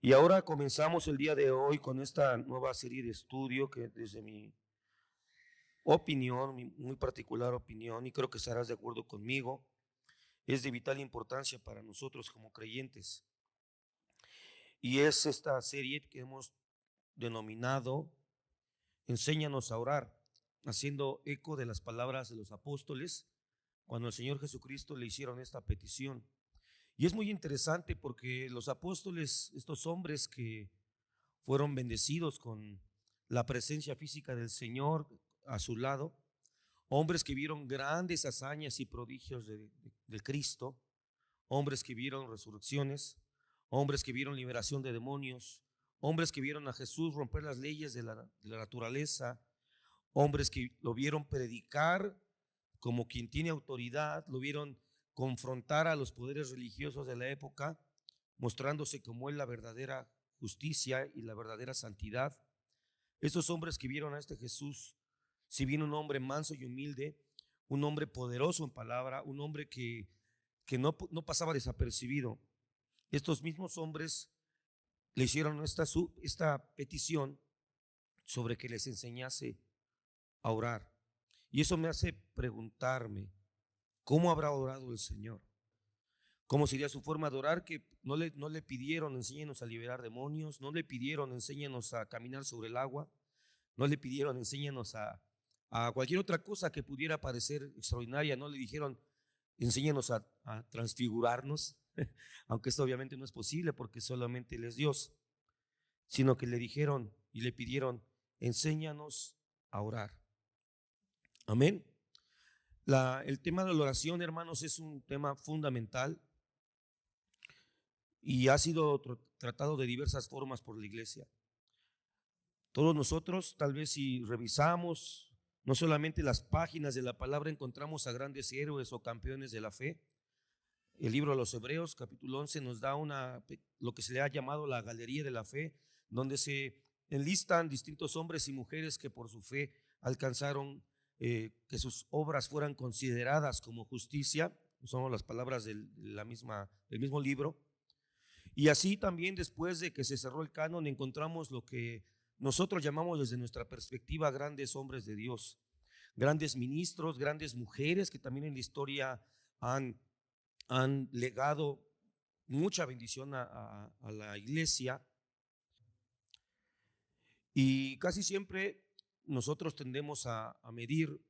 Y ahora comenzamos el día de hoy con esta nueva serie de estudio que desde mi opinión, mi muy particular opinión, y creo que estarás de acuerdo conmigo, es de vital importancia para nosotros como creyentes. Y es esta serie que hemos denominado Enséñanos a orar, haciendo eco de las palabras de los apóstoles cuando al Señor Jesucristo le hicieron esta petición. Y es muy interesante porque los apóstoles, estos hombres que fueron bendecidos con la presencia física del Señor a su lado, hombres que vieron grandes hazañas y prodigios de Cristo, hombres que vieron resurrecciones, hombres que vieron liberación de demonios, hombres que vieron a Jesús romper las leyes de la naturaleza, hombres que lo vieron predicar como quien tiene autoridad, lo vieron confrontar a los poderes religiosos de la época, mostrándose como él la verdadera justicia y la verdadera santidad. Estos hombres que vieron a este Jesús, si bien un hombre manso y humilde, un hombre poderoso en palabra, un hombre que no pasaba desapercibido, estos mismos hombres le hicieron esta petición sobre que les enseñase a orar. Y eso me hace preguntarme, ¿cómo habrá orado el Señor? ¿Cómo sería su forma de orar? Que no le pidieron, enséñenos a liberar demonios, no le pidieron, enséñanos a caminar sobre el agua, no le pidieron, enséñanos a cualquier otra cosa que pudiera parecer extraordinaria, no le dijeron, enséñanos a transfigurarnos, aunque esto obviamente no es posible porque solamente Él es Dios, sino que le dijeron y le pidieron, enséñanos a orar. Amén. El tema de la oración, hermanos, es un tema fundamental y ha sido tratado de diversas formas por la iglesia. Todos nosotros, tal vez si revisamos no solamente las páginas de la palabra, encontramos a grandes héroes o campeones de la fe. El libro de los Hebreos, capítulo 11, nos da lo que se le ha llamado la galería de la fe, donde se enlistan distintos hombres y mujeres que por su fe alcanzaron que sus obras fueran consideradas como justicia. Son las palabras del mismo libro. Y así también después de que se cerró el canon encontramos lo que nosotros llamamos desde nuestra perspectiva grandes hombres de Dios, grandes ministros, grandes mujeres que también en la historia han legado mucha bendición a la iglesia. Y casi siempre nosotros tendemos a medir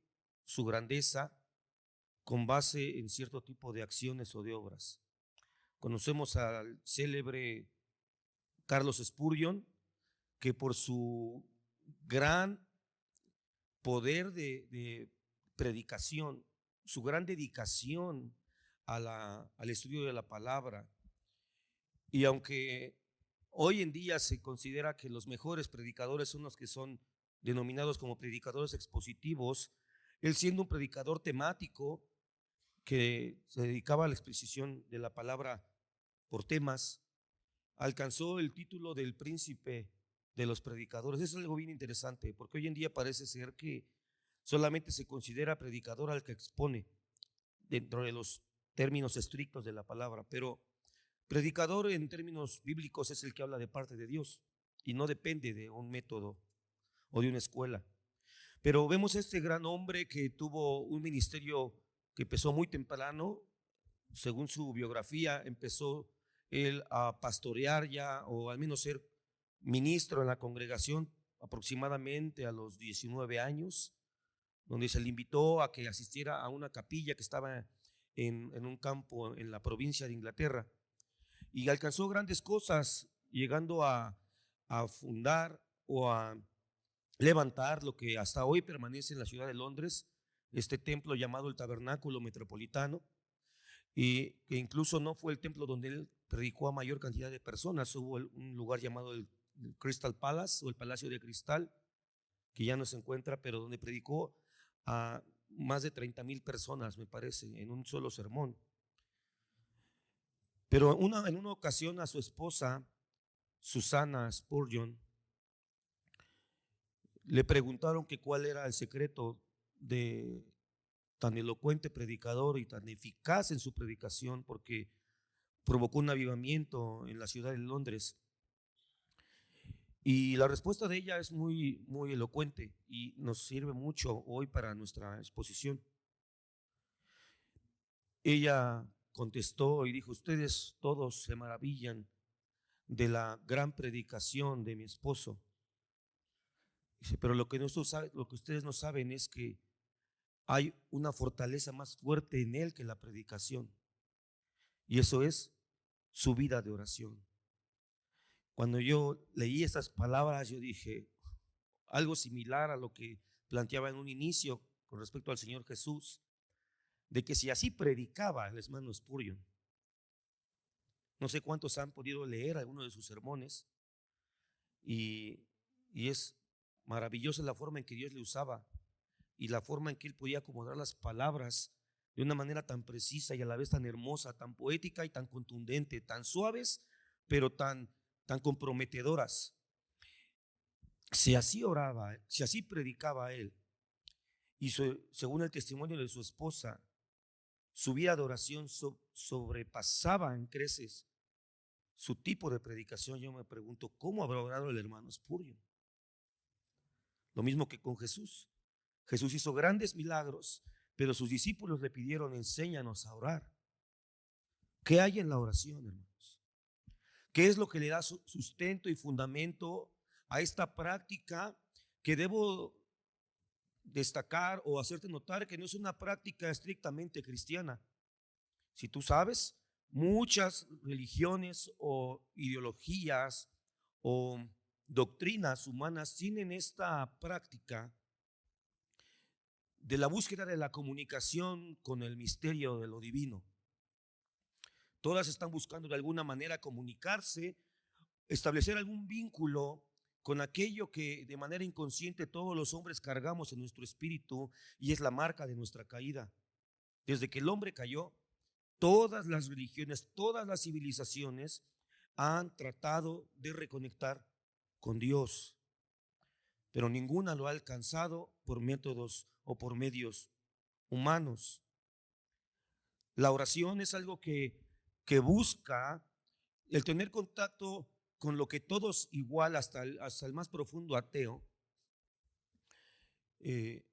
su grandeza con base en cierto tipo de acciones o de obras. Conocemos al célebre Carlos Spurgeon, que por su gran poder de predicación, su gran dedicación al estudio de la palabra, y aunque hoy en día se considera que los mejores predicadores son los que son denominados como predicadores expositivos, él siendo un predicador temático que se dedicaba a la exposición de la palabra por temas, alcanzó el título del príncipe de los predicadores. Eso es algo bien interesante, porque hoy en día parece ser que solamente se considera predicador al que expone dentro de los términos estrictos de la palabra, pero predicador en términos bíblicos es el que habla de parte de Dios y no depende de un método o de una escuela. Pero vemos este gran hombre que tuvo un ministerio que empezó muy temprano. Según su biografía, empezó él a pastorear ya, o al menos ser ministro en la congregación aproximadamente a los 19 años, donde se le invitó a que asistiera a una capilla que estaba en un campo en la provincia de Inglaterra. Y alcanzó grandes cosas, llegando a fundar o a levantar lo que hasta hoy permanece en la ciudad de Londres, este templo llamado el Tabernáculo Metropolitano, y que incluso no fue el templo donde él predicó a mayor cantidad de personas. Hubo un lugar llamado el Crystal Palace o el Palacio de Cristal, que ya no se encuentra, pero donde predicó a más de 30,000 personas, me parece, en un solo sermón. Pero en una ocasión a su esposa, Susana Spurgeon, le preguntaron que cuál era el secreto de tan elocuente predicador y tan eficaz en su predicación, porque provocó un avivamiento en la ciudad de Londres. Y la respuesta de ella es muy, muy elocuente y nos sirve mucho hoy para nuestra exposición. Ella contestó y dijo: ustedes todos se maravillan de la gran predicación de mi esposo. Dice, pero lo que ustedes no saben es que hay una fortaleza más fuerte en él que la predicación. Y eso es su vida de oración. Cuando yo leí esas palabras, yo dije algo similar a lo que planteaba en un inicio con respecto al Señor Jesús, de que si así predicaba el hermano Spurgeon, no sé cuántos han podido leer alguno de sus sermones, y, y es maravillosa la forma en que Dios le usaba y la forma en que él podía acomodar las palabras de una manera tan precisa y a la vez tan hermosa, tan poética y tan contundente, tan suaves, pero tan comprometedoras. Si así oraba, si así predicaba él, y según el testimonio de su esposa, su vida de oración sobrepasaba en creces su tipo de predicación, yo me pregunto, ¿cómo habrá orado el hermano Spurgeon? Lo mismo que con Jesús. Jesús hizo grandes milagros, pero sus discípulos le pidieron: enséñanos a orar. ¿Qué hay en la oración, hermanos? ¿Qué es lo que le da sustento y fundamento a esta práctica que debo destacar o hacerte notar que no es una práctica estrictamente cristiana? Si tú sabes, muchas religiones o ideologías o doctrinas humanas tienen esta práctica de la búsqueda de la comunicación con el misterio de lo divino. Todas están buscando de alguna manera comunicarse, establecer algún vínculo con aquello que de manera inconsciente todos los hombres cargamos en nuestro espíritu, y es la marca de nuestra caída. Desde que el hombre cayó, todas las religiones, todas las civilizaciones han tratado de reconectar con Dios, pero ninguna lo ha alcanzado por métodos o por medios humanos. La oración es algo que busca el tener contacto con lo que todos, igual hasta el más profundo ateo, eh,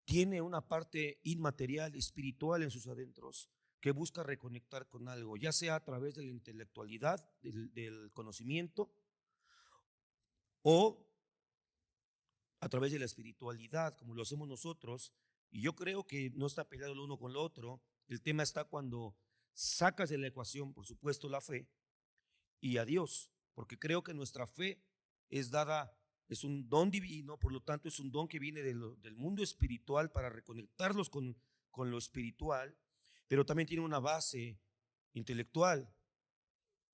tiene una parte inmaterial, espiritual en sus adentros, que busca reconectar con algo, ya sea a través de la intelectualidad, del conocimiento, o a través de la espiritualidad, como lo hacemos nosotros. Y yo creo que no está peleado el uno con el otro. El tema está cuando sacas de la ecuación, por supuesto, la fe y a Dios, porque creo que nuestra fe es dada, es un don divino, por lo tanto es un don que viene del mundo espiritual para reconectarlos con lo espiritual, pero también tiene una base intelectual.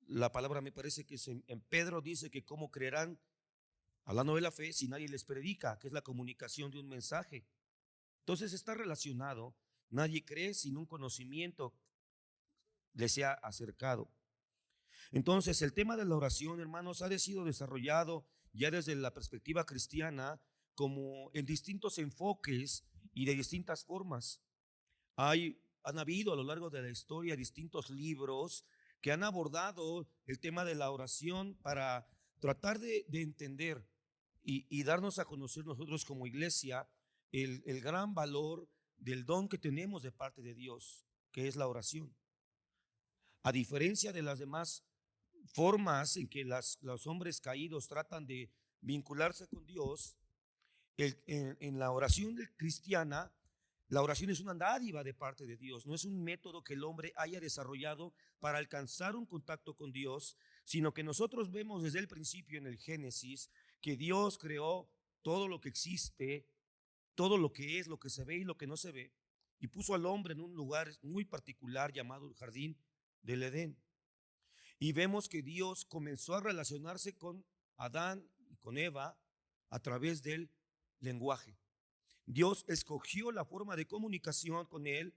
La palabra me parece que en Pedro dice que cómo creerán, hablando de la fe, si nadie les predica, que es la comunicación de un mensaje. Entonces está relacionado. Nadie cree sin un conocimiento les sea acercado. Entonces, el tema de la oración, hermanos, ha sido desarrollado ya desde la perspectiva cristiana como en distintos enfoques y de distintas formas. Han habido a lo largo de la historia distintos libros que han abordado el tema de la oración para tratar de entender y darnos a conocer nosotros como iglesia el gran valor del don que tenemos de parte de Dios, que es la oración. A diferencia de las demás formas en que los hombres caídos tratan de vincularse con Dios, en la oración cristiana, la oración es una dádiva de parte de Dios, no es un método que el hombre haya desarrollado para alcanzar un contacto con Dios, sino que nosotros vemos desde el principio en el Génesis que Dios creó todo lo que existe, todo lo que es, lo que se ve y lo que no se ve, y puso al hombre en un lugar muy particular llamado el jardín del Edén. Y vemos que Dios comenzó a relacionarse con Adán y con Eva a través del lenguaje. Dios escogió la forma de comunicación con él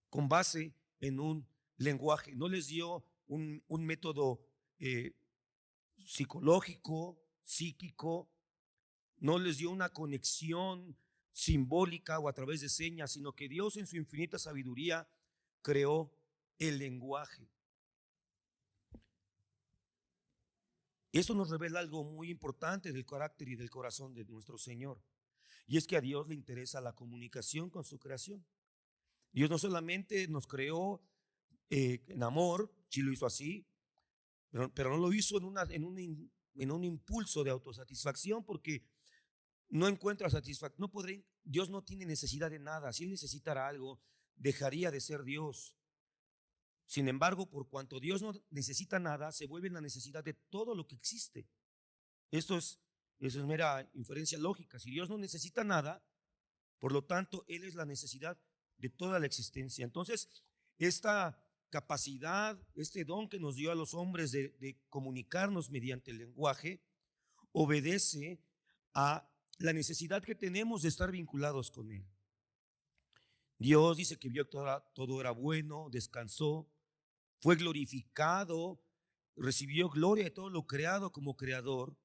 con base en un lenguaje. No les dio un método psicológico, psíquico, no les dio una conexión simbólica o a través de señas, sino que Dios en su infinita sabiduría creó el lenguaje. Eso nos revela algo muy importante del carácter y del corazón de nuestro Señor. Y es que a Dios le interesa la comunicación con su creación. Dios no solamente nos creó en amor, sí lo hizo así, pero no lo hizo en un impulso de autosatisfacción, porque no encuentra satisfacción. Dios no tiene necesidad de nada. Si Él necesitara algo, dejaría de ser Dios. Sin embargo, por cuanto Dios no necesita nada, se vuelve la necesidad de todo lo que existe. Eso es mera inferencia lógica. Si Dios no necesita nada, por lo tanto, Él es la necesidad de toda la existencia. Entonces, esta capacidad, este don que nos dio a los hombres de comunicarnos mediante el lenguaje, obedece a la necesidad que tenemos de estar vinculados con Él. Dios dice que vio que todo era bueno, descansó, fue glorificado, recibió gloria de todo lo creado como creador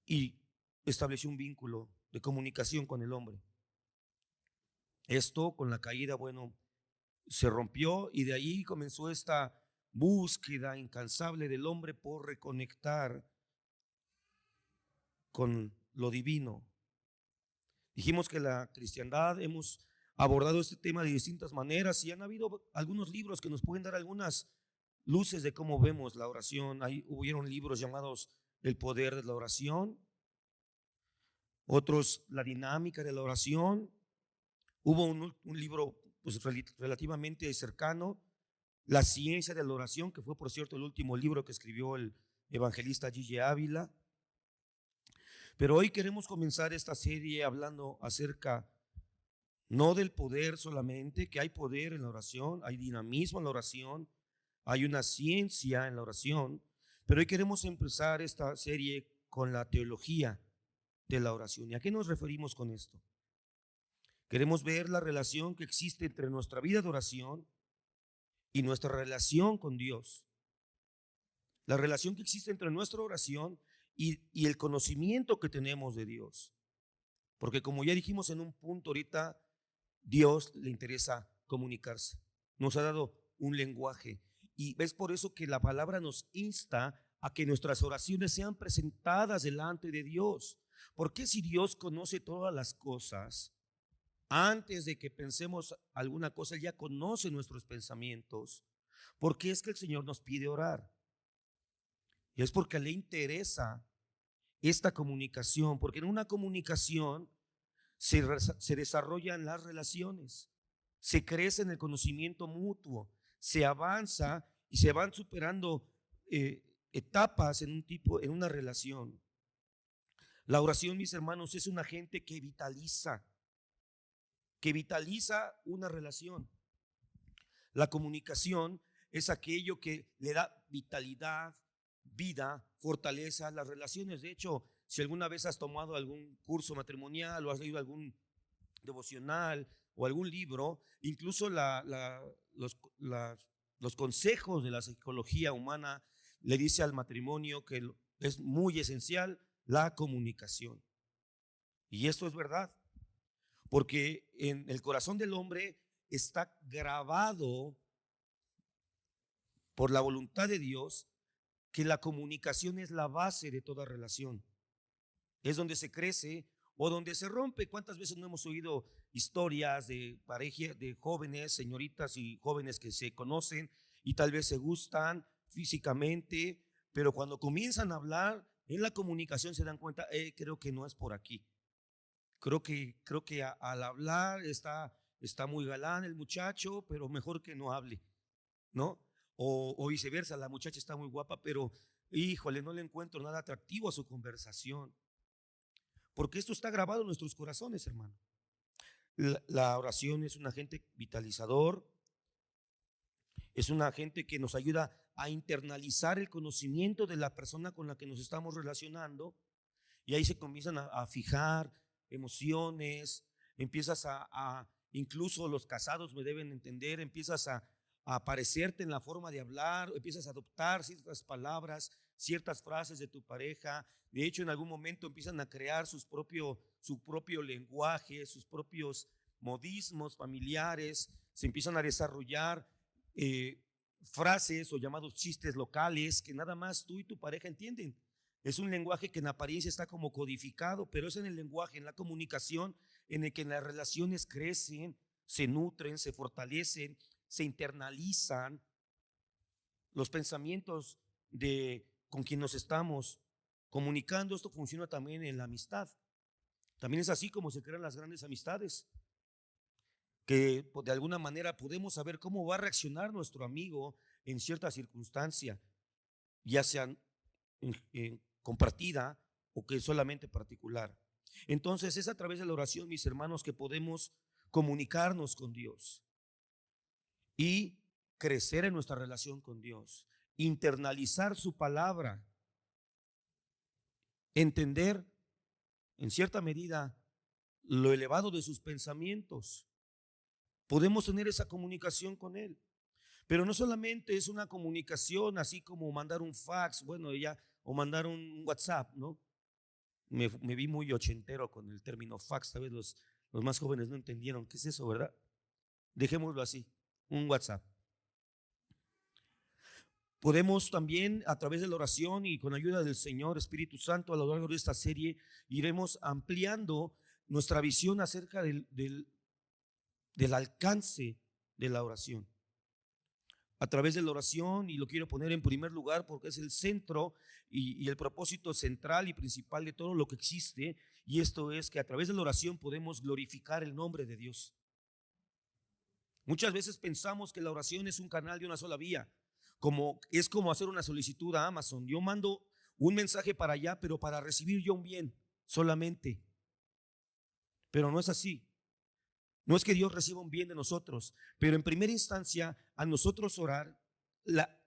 y estableció un vínculo de comunicación con el hombre. Esto con la caída, bueno, se rompió y de ahí comenzó esta búsqueda incansable del hombre por reconectar con lo divino. Dijimos que la cristiandad hemos abordado este tema de distintas maneras y han habido algunos libros que nos pueden dar algunas luces de cómo vemos la oración. Hubieron libros llamados El poder de la oración, otros La dinámica de la oración. Hubo un libro pues, relativamente cercano, La ciencia de la oración, que fue por cierto el último libro que escribió el evangelista Gigi Ávila. Pero hoy queremos comenzar esta serie hablando acerca no del poder solamente, que hay poder en la oración, hay dinamismo en la oración, hay una ciencia en la oración, pero hoy queremos empezar esta serie con la teología de la oración. ¿Y a qué nos referimos con esto? Queremos ver la relación que existe entre nuestra vida de oración y nuestra relación con Dios. La relación que existe entre nuestra oración y el conocimiento que tenemos de Dios. Porque como ya dijimos en un punto ahorita, Dios le interesa comunicarse. Nos ha dado un lenguaje. Y es por eso que la palabra nos insta a que nuestras oraciones sean presentadas delante de Dios. Porque si Dios conoce todas las cosas, antes de que pensemos alguna cosa, Él ya conoce nuestros pensamientos. ¿Por qué es que el Señor nos pide orar? Y es porque le interesa esta comunicación, porque en una comunicación se desarrollan las relaciones, se crece en el conocimiento mutuo, se avanza y se van superando etapas en una relación. La oración, mis hermanos, es un agente que vitaliza una relación. La comunicación es aquello que le da vitalidad, vida, fortaleza a las relaciones. De hecho, si alguna vez has tomado algún curso matrimonial o has leído algún devocional o algún libro, incluso los consejos de la psicología humana le dice al matrimonio que es muy esencial la comunicación. Y esto es verdad, porque en el corazón del hombre está grabado por la voluntad de Dios que la comunicación es la base de toda relación. Es donde se crece o donde se rompe. ¿Cuántas veces no hemos oído historias de pareja, de jóvenes, señoritas y jóvenes que se conocen y tal vez se gustan físicamente, pero cuando comienzan a hablar en la comunicación se dan cuenta, creo que no es por aquí. Creo que al hablar está muy galán el muchacho, pero mejor que no hable, ¿no? O viceversa, la muchacha está muy guapa, pero híjole, no le encuentro nada atractivo a su conversación. Porque esto está grabado en nuestros corazones, hermano. La oración es un agente vitalizador, es un agente que nos ayuda a internalizar el conocimiento de la persona con la que nos estamos relacionando, y ahí se comienzan a fijar emociones, incluso los casados me deben entender, empiezas a aparecerte en la forma de hablar, empiezas a adoptar ciertas palabras, ciertas frases de tu pareja. De hecho, en algún momento empiezan a crear su propio lenguaje, sus propios modismos familiares, se empiezan a desarrollar frases o llamados chistes locales que nada más tú y tu pareja entienden. Es un lenguaje que en apariencia está como codificado, pero es en el lenguaje, en la comunicación, en el que las relaciones crecen, se nutren, se fortalecen, se internalizan los pensamientos de con quien nos estamos comunicando. Esto funciona también en la amistad. También es así como se crean las grandes amistades, que de alguna manera podemos saber cómo va a reaccionar nuestro amigo en cierta circunstancia, ya sea compartida o que es solamente particular. Entonces es a través de la oración, mis hermanos, que podemos comunicarnos con Dios y crecer en nuestra relación con Dios, internalizar su palabra, entender en cierta medida lo elevado de sus pensamientos. Podemos tener esa comunicación con Él. Pero no solamente es una comunicación así como mandar un fax, bueno, ya, o mandar un WhatsApp, ¿no? Me vi muy ochentero con el término fax, tal vez los más jóvenes no entendieron qué es eso, ¿verdad? Dejémoslo así, un WhatsApp. Podemos también, a través de la oración y con ayuda del Señor Espíritu Santo, a lo largo de esta serie, iremos ampliando nuestra visión acerca del alcance de la oración. A través de la oración, y lo quiero poner en primer lugar porque es el centro y el propósito central y principal de todo lo que existe, y esto es que a través de la oración podemos glorificar el nombre de Dios. Muchas veces pensamos que la oración es un canal de una sola vía, es como hacer una solicitud a Amazon. Yo mando un mensaje para allá, pero para recibir yo un bien solamente. Pero no es así. No es que Dios reciba un bien de nosotros, pero en primera instancia, a nosotros orar,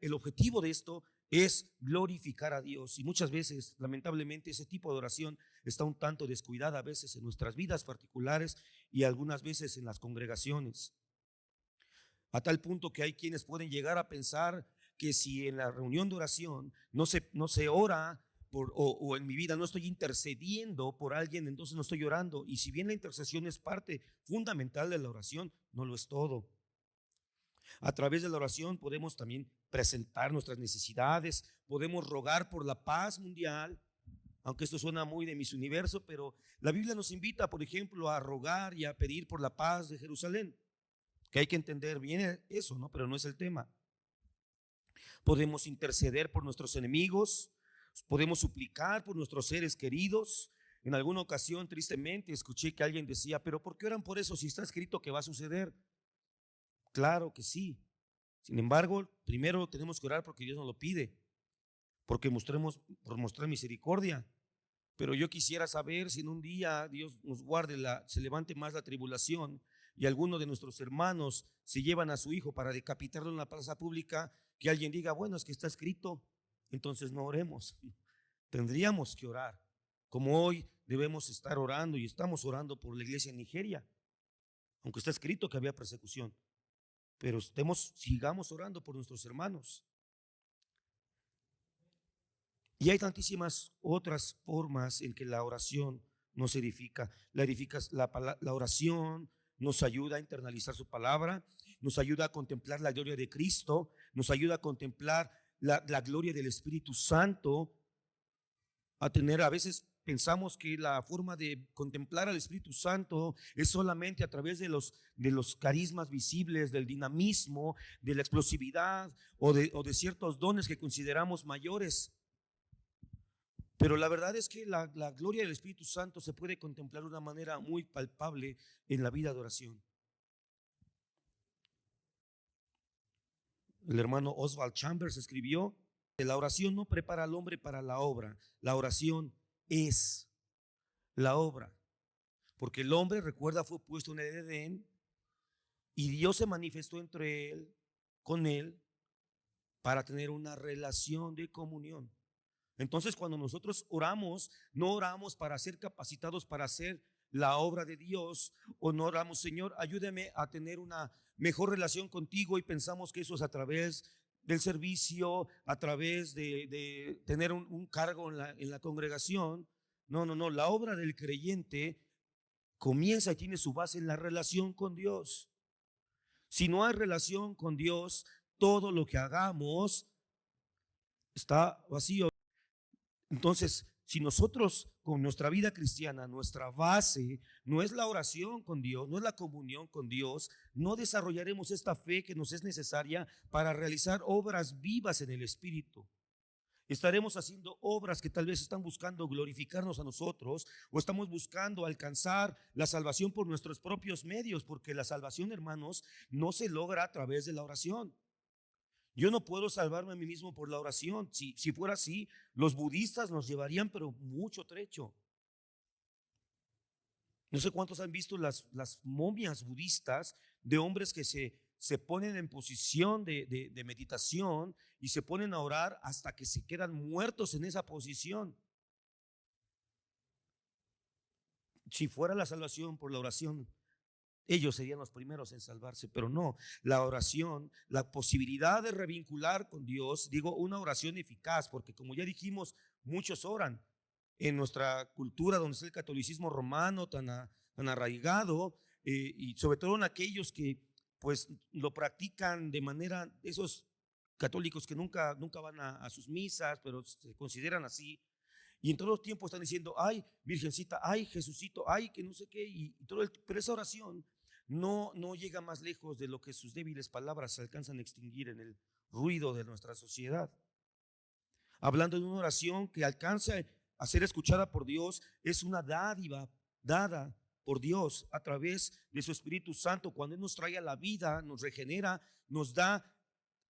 el objetivo de esto es glorificar a Dios. Y muchas veces, lamentablemente, ese tipo de oración está un tanto descuidada a veces en nuestras vidas particulares y algunas veces en las congregaciones. A tal punto que hay quienes pueden llegar a pensar que si en la reunión de oración no se ora o en mi vida no estoy intercediendo por alguien, entonces no estoy orando. Y si bien la intercesión es parte fundamental de la oración, no lo es todo. A través de la oración podemos también presentar nuestras necesidades, podemos rogar por la paz mundial, aunque esto suena muy de mis universos, pero la Biblia nos invita, por ejemplo, a rogar y a pedir por la paz de Jerusalén, que hay que entender bien eso, ¿no? Pero no es el tema. Podemos interceder por nuestros enemigos, podemos suplicar por nuestros seres queridos. En alguna ocasión, tristemente, escuché que alguien decía, pero ¿por qué oran por eso si está escrito que va a suceder? Claro que sí. Sin embargo, primero tenemos que orar porque Dios nos lo pide, por mostrar misericordia. Pero yo quisiera saber si en un día Dios nos guarde, se levante más la tribulación y alguno de nuestros hermanos se llevan a su hijo para decapitarlo en la plaza pública, que alguien diga, bueno, es que está escrito, entonces no oremos. Tendríamos que orar, como hoy debemos estar orando y estamos orando por la iglesia en Nigeria, aunque está escrito que había persecución, pero sigamos orando por nuestros hermanos. Y hay tantísimas otras formas en que la oración nos edifica. La oración nos ayuda a internalizar su palabra, nos ayuda a contemplar la gloria de Cristo, nos ayuda a contemplar la gloria del Espíritu Santo, a veces pensamos que la forma de contemplar al Espíritu Santo es solamente a través de los carismas visibles, del dinamismo, de la explosividad o de ciertos dones que consideramos mayores. Pero la verdad es que la gloria del Espíritu Santo se puede contemplar de una manera muy palpable en la vida de oración. El hermano Oswald Chambers escribió que la oración no prepara al hombre para la obra, la oración es la obra. Porque el hombre, recuerda, fue puesto en el Edén y Dios se manifestó con él, para tener una relación de comunión. Entonces, cuando nosotros oramos, no oramos para ser capacitados para hacer la obra de Dios, o no oramos, Señor, ayúdame a tener una mejor relación contigo, y pensamos que eso es a través del servicio, a través de tener un cargo en la congregación. No, la obra del creyente comienza y tiene su base en la relación con Dios. Si no hay relación con Dios, todo lo que hagamos está vacío. Entonces, si nosotros con nuestra vida cristiana, nuestra base no es la oración con Dios, no es la comunión con Dios, no desarrollaremos esta fe que nos es necesaria para realizar obras vivas en el Espíritu. Estaremos haciendo obras que tal vez están buscando glorificarnos a nosotros o estamos buscando alcanzar la salvación por nuestros propios medios, porque la salvación, hermanos, no se logra a través de la oración. Yo no puedo salvarme a mí mismo por la oración. Si fuera así, los budistas nos llevarían, pero mucho trecho. No sé cuántos han visto las momias budistas de hombres que se ponen en posición de meditación y se ponen a orar hasta que se quedan muertos en esa posición. Si fuera la salvación por la oración, ellos serían los primeros en salvarse, pero no. La oración, la posibilidad de revincular con Dios, digo, una oración eficaz, porque como ya dijimos, muchos oran. En nuestra cultura, donde está el catolicismo romano tan arraigado, y sobre todo en aquellos que pues lo practican de manera, esos católicos que nunca van a sus misas, pero se consideran así, y en todo el tiempo están diciendo, ay, Virgencita, ay, Jesucito, ay, que no sé qué, pero esa oración no llega más lejos de lo que sus débiles palabras se alcanzan a extinguir en el ruido de nuestra sociedad. Hablando de una oración que alcanza a ser escuchada por Dios, es una dádiva dada por Dios a través de su Espíritu Santo. Cuando Él nos trae a la vida, nos regenera, nos da,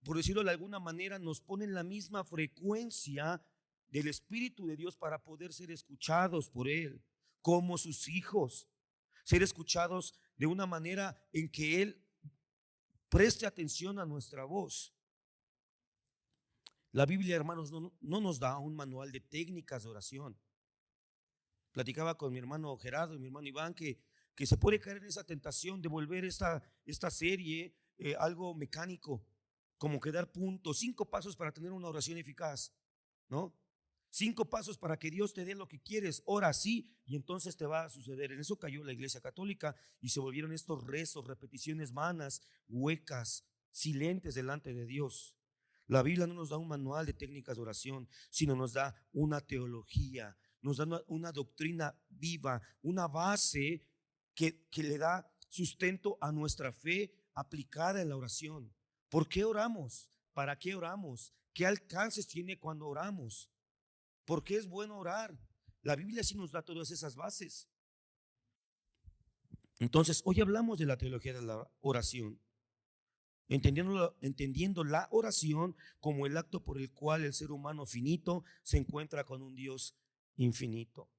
por decirlo de alguna manera, nos pone en la misma frecuencia del Espíritu de Dios para poder ser escuchados por Él como sus hijos, ser escuchados de una manera en que Él preste atención a nuestra voz. La Biblia, hermanos, no nos da un manual de técnicas de oración. Platicaba con mi hermano Gerardo y mi hermano Iván que se puede caer en esa tentación de volver esta serie algo mecánico, como que dar puntos, 5 pasos para tener una oración eficaz, ¿no? 5 pasos para que Dios te dé lo que quieres, ora así y entonces te va a suceder. En eso cayó la Iglesia Católica y se volvieron estos rezos, repeticiones vanas, huecas, silentes delante de Dios. La Biblia no nos da un manual de técnicas de oración, sino nos da una teología, nos da una doctrina viva, una base que le da sustento a nuestra fe aplicada en la oración. ¿Por qué oramos? ¿Para qué oramos? ¿Qué alcances tiene cuando oramos? ¿Por qué es bueno orar? La Biblia sí nos da todas esas bases. Entonces, hoy hablamos de la teología de la oración, entendiendo la oración como el acto por el cual el ser humano finito se encuentra con un Dios infinito.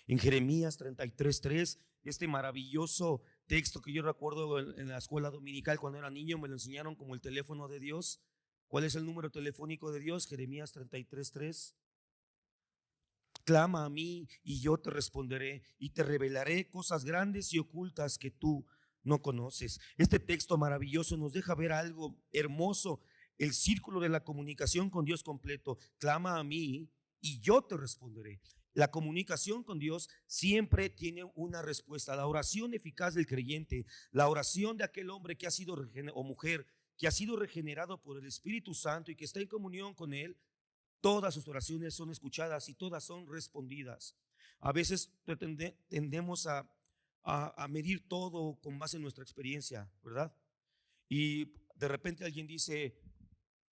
En Jeremías 33:3, este maravilloso texto que yo recuerdo en la escuela dominical cuando era niño, me lo enseñaron como el teléfono de Dios. ¿Cuál es el número telefónico de Dios? Jeremías 33:3. Clama a mí y yo te responderé y te revelaré cosas grandes y ocultas que tú no conoces. Este texto maravilloso nos deja ver algo hermoso, el círculo de la comunicación con Dios completo. Clama a mí y yo te responderé. La comunicación con Dios siempre tiene una respuesta. La oración eficaz del creyente, la oración de aquel hombre que ha sido o mujer que ha sido regenerado por el Espíritu Santo y que está en comunión con Él, todas sus oraciones son escuchadas y todas son respondidas. A veces tendemos a medir todo con base en nuestra experiencia, ¿verdad? Y de repente alguien dice,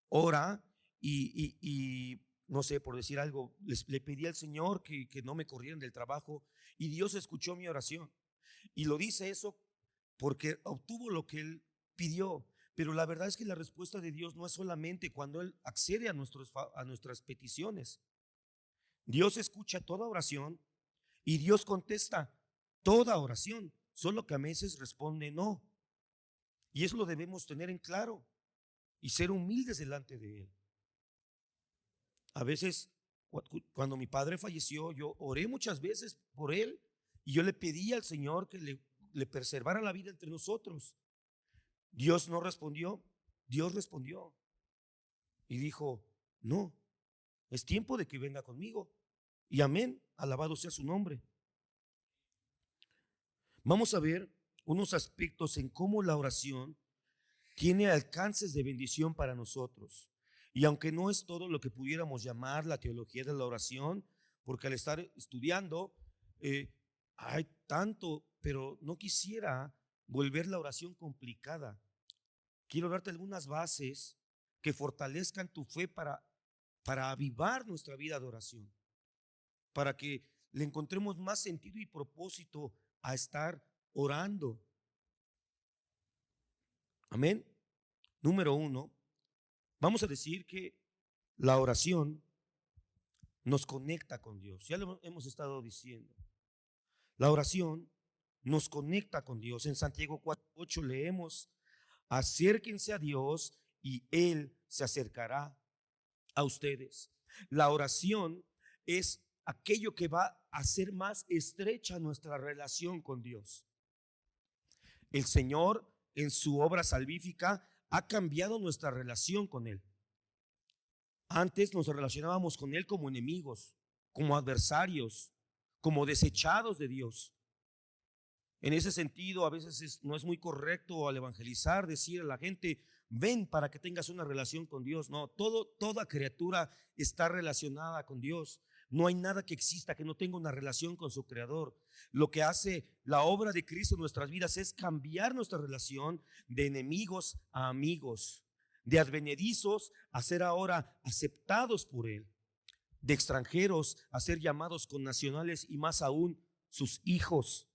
ora y no sé, por decir algo, le pedí al Señor que no me corrieran del trabajo y Dios escuchó mi oración. Y lo dice eso porque obtuvo lo que él pidió. Pero la verdad es que la respuesta de Dios no es solamente cuando Él accede a nuestras peticiones. Dios escucha toda oración y Dios contesta toda oración, solo que a veces responde no. Y eso lo debemos tener en claro y ser humildes delante de Él. A veces, cuando mi padre falleció, yo oré muchas veces por él y yo le pedí al Señor que le preservara la vida entre nosotros. Dios no respondió, Dios respondió y dijo, no, es tiempo de que venga conmigo. Y amén, alabado sea su nombre. Vamos a ver unos aspectos en cómo la oración tiene alcances de bendición para nosotros. Y aunque no es todo lo que pudiéramos llamar la teología de la oración, porque al estar estudiando hay tanto, pero no quisiera volver la oración complicada. Quiero darte algunas bases que fortalezcan tu fe para avivar nuestra vida de oración, para que le encontremos más sentido y propósito a estar orando. Amén. Número uno, vamos a decir que la oración nos conecta con Dios. Ya lo hemos estado diciendo. La oración nos conecta con Dios. En Santiago 4:8 leemos: acérquense a Dios y Él se acercará a ustedes. La oración es aquello que va a hacer más estrecha nuestra relación con Dios. El Señor, en su obra salvífica, ha cambiado nuestra relación con Él. Antes nos relacionábamos con Él como enemigos, como adversarios, como desechados de Dios. En ese sentido, a veces no es muy correcto al evangelizar decir a la gente: ven para que tengas una relación con Dios. No, toda criatura está relacionada con Dios. No hay nada que exista que no tenga una relación con su Creador. Lo que hace la obra de Cristo en nuestras vidas es cambiar nuestra relación de enemigos a amigos, de advenedizos a ser ahora aceptados por Él, de extranjeros a ser llamados connacionales y más aún sus hijos.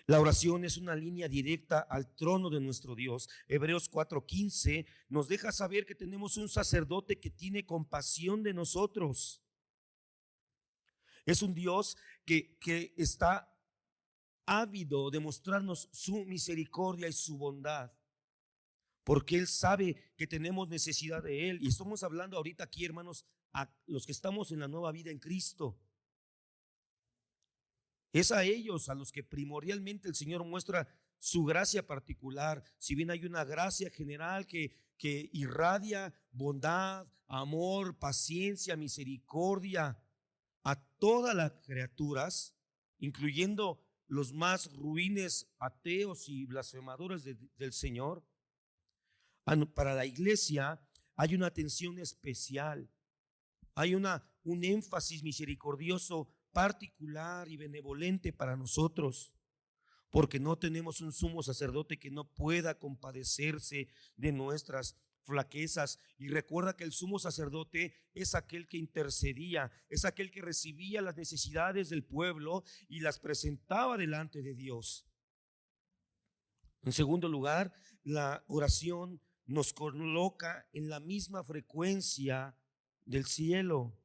La oración es una línea directa al trono de nuestro Dios. Hebreos 4:15 nos deja saber que tenemos un sacerdote que tiene compasión de nosotros. Es un Dios que está ávido de mostrarnos su misericordia y su bondad, porque Él sabe que tenemos necesidad de Él. Y estamos hablando ahorita aquí, hermanos, a los que estamos en la nueva vida en Cristo. Es a ellos a los que primordialmente el Señor muestra su gracia particular. Si bien hay una gracia general que irradia bondad, amor, paciencia, misericordia a todas las criaturas, incluyendo los más ruines, ateos y blasfemadores del Señor, para la iglesia hay una atención especial, hay un énfasis misericordioso particular y benevolente para nosotros, porque no tenemos un sumo sacerdote que no pueda compadecerse de nuestras flaquezas. Y recuerda que el sumo sacerdote es aquel que intercedía, es aquel que recibía las necesidades del pueblo y las presentaba delante de Dios. En segundo lugar, la oración nos coloca en la misma frecuencia del cielo.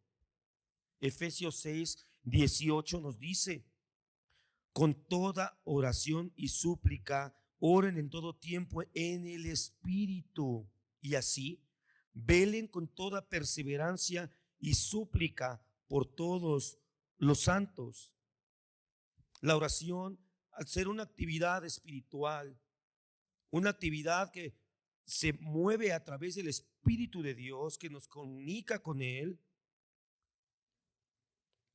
Efesios 6:18 nos dice: con toda oración y súplica, oren en todo tiempo en el Espíritu, y así velen con toda perseverancia y súplica por todos los santos. La oración, al ser una actividad espiritual, una actividad que se mueve a través del Espíritu de Dios, que nos comunica con Él,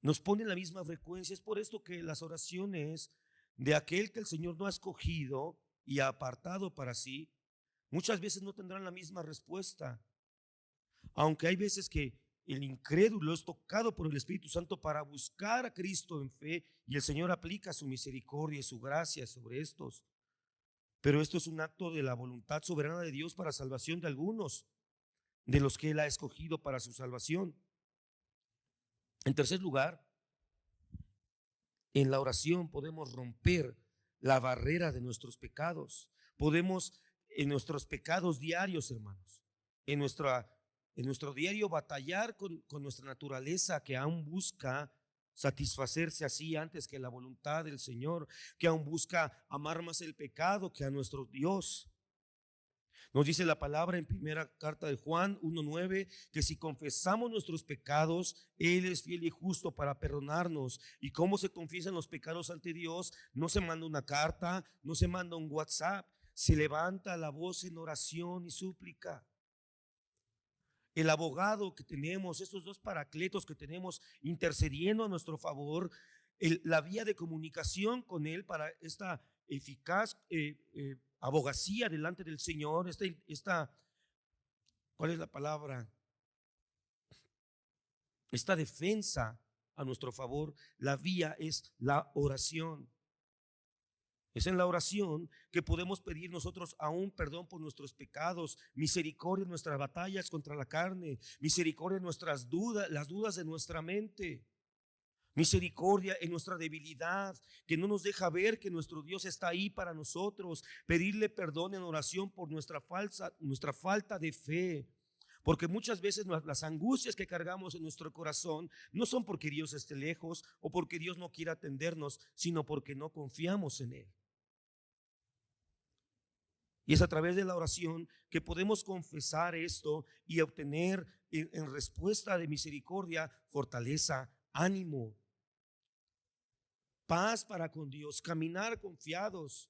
nos pone en la misma frecuencia. Es por esto que las oraciones de aquel que el Señor no ha escogido y ha apartado para sí, muchas veces no tendrán la misma respuesta. Aunque hay veces que el incrédulo es tocado por el Espíritu Santo para buscar a Cristo en fe, y el Señor aplica su misericordia y su gracia sobre estos. Pero esto es un acto de la voluntad soberana de Dios para salvación de algunos, de los que Él ha escogido para su salvación. En tercer lugar, en la oración podemos romper la barrera de nuestros pecados. Podemos, en nuestros pecados diarios, hermanos, en nuestro diario batallar con nuestra naturaleza que aún busca satisfacerse así antes que la voluntad del Señor, que aún busca amar más el pecado que a nuestro Dios. Nos dice la palabra en primera carta de Juan 1:9 que si confesamos nuestros pecados, Él es fiel y justo para perdonarnos. ¿Y cómo se confiesan los pecados ante Dios? No se manda una carta, no se manda un WhatsApp, se levanta la voz en oración y súplica. El abogado que tenemos, estos dos paracletos que tenemos intercediendo a nuestro favor, la vía de comunicación con Él para esta eficaz abogacía delante del Señor, ¿cuál es la palabra? Esta defensa a nuestro favor, la vía es la oración. Es en la oración que podemos pedir nosotros aún perdón por nuestros pecados, misericordia en nuestras batallas contra la carne, misericordia en nuestras dudas, las dudas de nuestra mente, misericordia en nuestra debilidad, que no nos deja ver que nuestro Dios está ahí para nosotros, pedirle perdón en oración por nuestra falta de fe. Porque muchas veces las angustias que cargamos en nuestro corazón no son porque Dios esté lejos o porque Dios no quiera atendernos, sino porque no confiamos en Él. Y es a través de la oración que podemos confesar esto y obtener en respuesta de misericordia, fortaleza, ánimo, paz para con Dios, caminar confiados,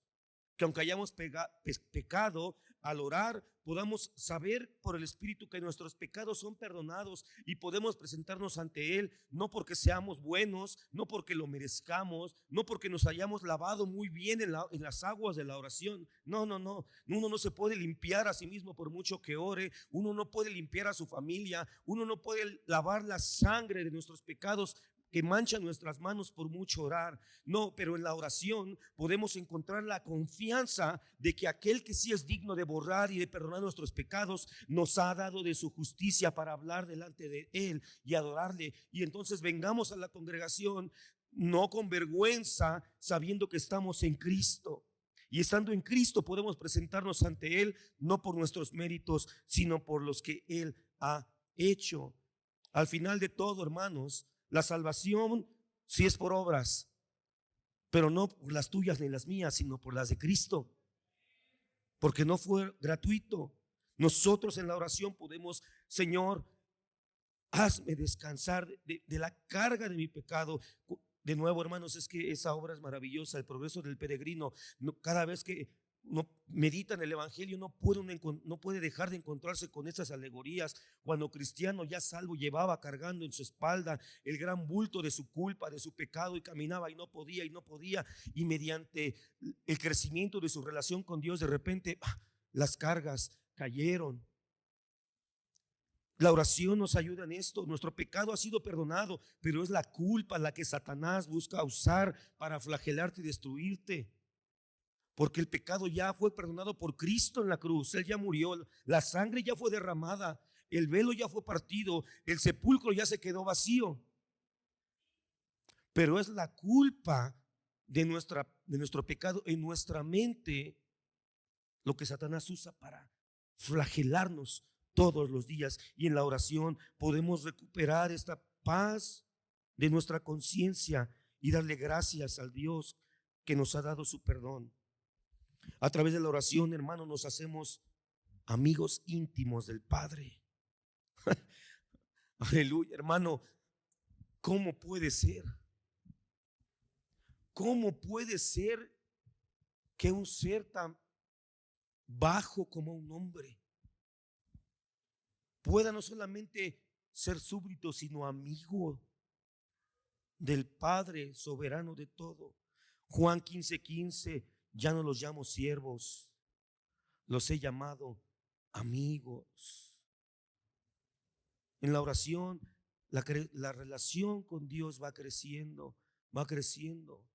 que aunque hayamos pecado, al orar podamos saber por el Espíritu que nuestros pecados son perdonados y podemos presentarnos ante Él, no porque seamos buenos, no porque lo merezcamos, no porque nos hayamos lavado muy bien en las aguas de la oración. No. Uno no se puede limpiar a sí mismo por mucho que ore, uno no puede limpiar a su familia, uno no puede lavar la sangre de nuestros pecados que manchan nuestras manos por mucho orar. No, pero en la oración podemos encontrar la confianza de que aquel que sí es digno de borrar y de perdonar nuestros pecados nos ha dado de su justicia para hablar delante de Él y adorarle. Y entonces vengamos a la congregación no con vergüenza, sabiendo que estamos en Cristo. Y estando en Cristo podemos presentarnos ante Él no por nuestros méritos, sino por los que Él ha hecho. Al final de todo, hermanos, la salvación sí es por obras, pero no por las tuyas ni las mías, sino por las de Cristo, porque no fue gratuito. Nosotros en la oración podemos: Señor, hazme descansar de la carga de mi pecado. De nuevo, hermanos, es que esa obra es maravillosa, el progreso del peregrino. Cada vez que uno medita en el Evangelio, no puede dejar de encontrarse con estas alegorías. Cuando cristiano ya salvo llevaba cargando en su espalda el gran bulto de su culpa, de su pecado, y caminaba y no podía, y mediante el crecimiento de su relación con Dios, de repente las cargas cayeron. La oración nos ayuda en esto. Nuestro pecado ha sido perdonado, pero es la culpa la que Satanás busca usar para flagelarte y destruirte. Porque el pecado ya fue perdonado por Cristo en la cruz. Él ya murió, la sangre ya fue derramada, el velo ya fue partido, el sepulcro ya se quedó vacío. Pero es la culpa de nuestro pecado en nuestra mente lo que Satanás usa para flagelarnos todos los días. Y en la oración podemos recuperar esta paz de nuestra conciencia y darle gracias al Dios que nos ha dado su perdón. A través de la oración, hermano, nos hacemos amigos íntimos del Padre. Aleluya, hermano. ¿Cómo puede ser? ¿Cómo puede ser que un ser tan bajo como un hombre pueda no solamente ser súbdito, sino amigo del Padre soberano de todo? Juan 15:15, ya no los llamo siervos, los he llamado amigos. En la oración, la relación con Dios va creciendo, va creciendo.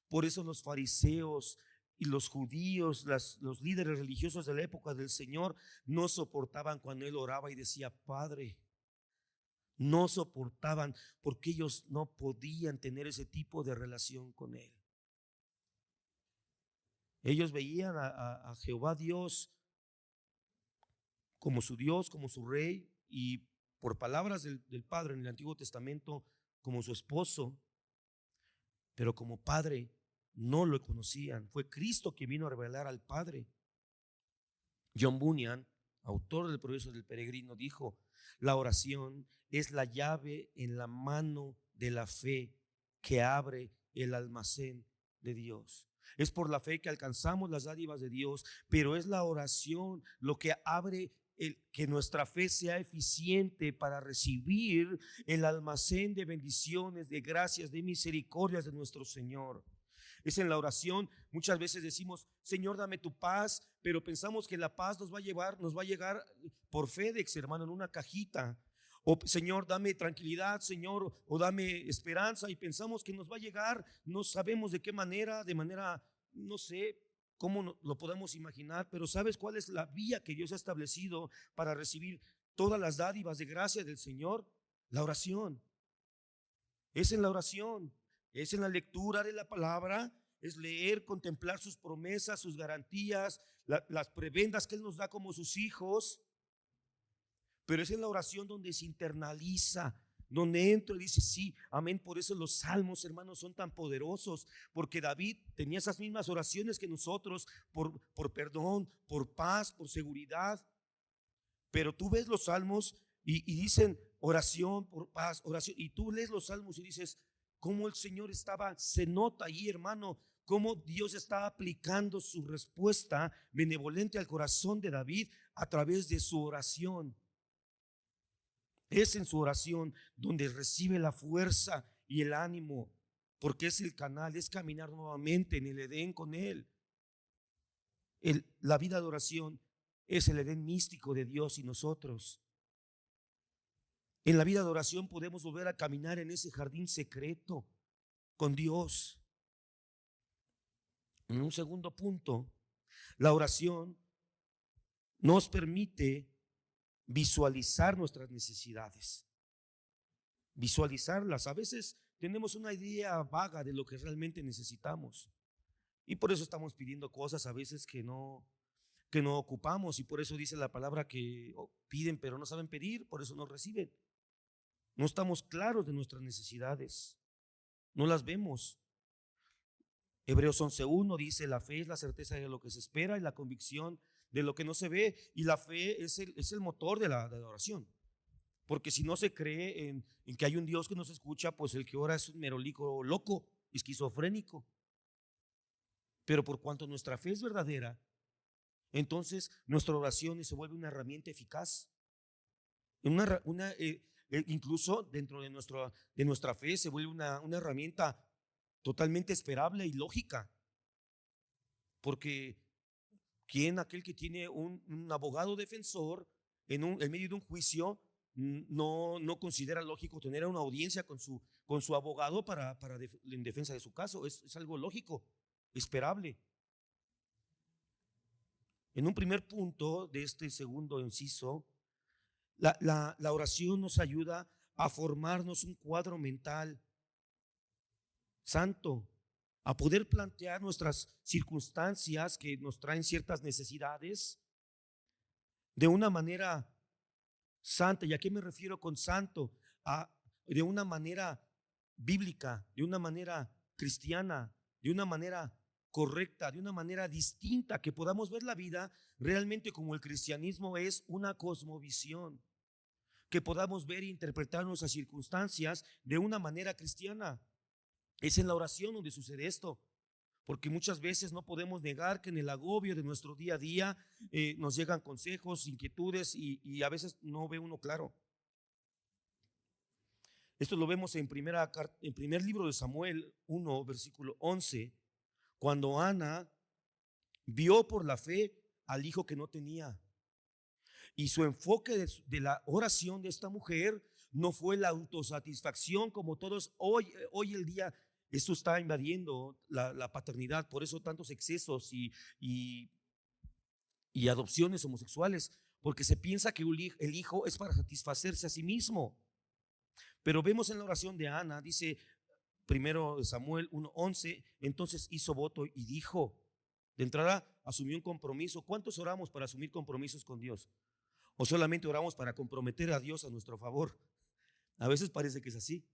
Por eso los fariseos y los judíos, los líderes religiosos de la época del Señor, no soportaban cuando Él oraba y decía Padre. No soportaban, porque ellos no podían tener ese tipo de relación con Él. Ellos veían a Jehová Dios como su Dios, como su Rey, y por palabras del Padre en el Antiguo Testamento como su esposo, pero como Padre no lo conocían. Fue Cristo quien vino a revelar al Padre. John Bunyan, autor del Progreso del Peregrino, dijo: la oración es la llave en la mano de la fe que abre el almacén de Dios. Es por la fe que alcanzamos las dádivas de Dios, pero es la oración lo que abre que nuestra fe sea eficiente para recibir el almacén de bendiciones, de gracias, de misericordias de nuestro Señor. Es en la oración. Muchas veces decimos, Señor, dame tu paz, pero pensamos que la paz nos va a llegar por FedEx, hermano, en una cajita. O Señor, dame tranquilidad, Señor, o dame esperanza, y pensamos que nos va a llegar, no sabemos de qué manera, de manera, no sé cómo lo podemos imaginar, pero ¿sabes cuál es la vía que Dios ha establecido para recibir todas las dádivas de gracia del Señor? La oración. Es en la oración, es en la lectura de la palabra, es leer, contemplar sus promesas, sus garantías, las prebendas que Él nos da como sus hijos. Pero es en la oración donde se internaliza, donde entra y dice, sí, amén. Por eso los salmos, hermanos, son tan poderosos, porque David tenía esas mismas oraciones que nosotros, por perdón, por paz, por seguridad. Pero tú ves los salmos y dicen oración por paz, oración, y tú lees los salmos y dices, cómo el Señor se nota ahí, hermano, cómo Dios está aplicando su respuesta benevolente al corazón de David a través de su oración. Es en su oración donde recibe la fuerza y el ánimo, porque es el canal, es caminar nuevamente en el Edén con Él. La vida de oración es el Edén místico de Dios y nosotros. En la vida de oración podemos volver a caminar en ese jardín secreto con Dios. En un segundo punto, la oración nos permite visualizar nuestras necesidades, visualizarlas. A veces tenemos una idea vaga de lo que realmente necesitamos y por eso estamos pidiendo cosas a veces que no ocupamos, y por eso dice la palabra que piden pero no saben pedir, por eso no reciben. No estamos claros de nuestras necesidades, no las vemos. Hebreos 11:1 dice, la fe es la certeza de lo que se espera y la convicción de lo que no se ve, y la fe es el motor de la oración, porque si no se cree en que hay un Dios que nos escucha, pues el que ora es un merolico loco, esquizofrénico. Pero por cuanto nuestra fe es verdadera, entonces nuestra oración se vuelve una herramienta eficaz. Incluso dentro de nuestra fe se vuelve una herramienta totalmente esperable y lógica. Porque aquel que tiene un abogado defensor en medio de un juicio, no considera lógico tener una audiencia con su abogado en defensa de su caso? Es algo lógico, esperable. En un primer punto de este segundo inciso, la oración nos ayuda a formarnos un cuadro mental santo, a poder plantear nuestras circunstancias que nos traen ciertas necesidades de una manera santa. ¿Y a qué me refiero con santo? De una manera bíblica, de una manera cristiana, de una manera correcta, de una manera distinta, que podamos ver la vida realmente como el cristianismo es una cosmovisión, que podamos ver e interpretar nuestras circunstancias de una manera cristiana. Es en la oración donde sucede esto, porque muchas veces no podemos negar que en el agobio de nuestro día a día nos llegan consejos, inquietudes, y a veces no ve uno claro. Esto lo vemos en primer libro de Samuel 1, versículo 11, cuando Ana vio por la fe al hijo que no tenía. Y su enfoque de la oración de esta mujer no fue la autosatisfacción como todos hoy el día. Esto está invadiendo la paternidad, por eso tantos excesos y adopciones homosexuales, porque se piensa que el hijo es para satisfacerse a sí mismo. Pero vemos en la oración de Ana, dice primero Samuel 1:11, entonces hizo voto y dijo, de entrada asumió un compromiso. ¿Cuántos oramos para asumir compromisos con Dios? ¿O solamente oramos para comprometer a Dios a nuestro favor? A veces parece que es así.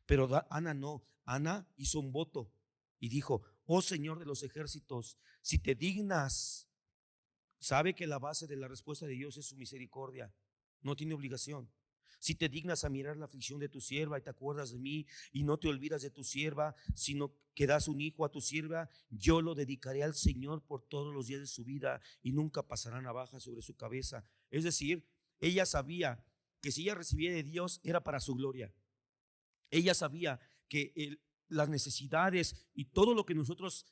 Pero Ana no. Ana hizo un voto y dijo, oh Señor de los ejércitos, si te dignas. Sabe que la base de la respuesta de Dios es su misericordia. No tiene obligación. Si te dignas a mirar la aflicción de tu sierva y te acuerdas de mí y no te olvidas de tu sierva, sino que das un hijo a tu sierva, yo lo dedicaré al Señor por todos los días de su vida y nunca pasará navaja sobre su cabeza. Es decir, ella sabía que si ella recibía de Dios era para su gloria. Ella sabía que las necesidades y todo lo que nosotros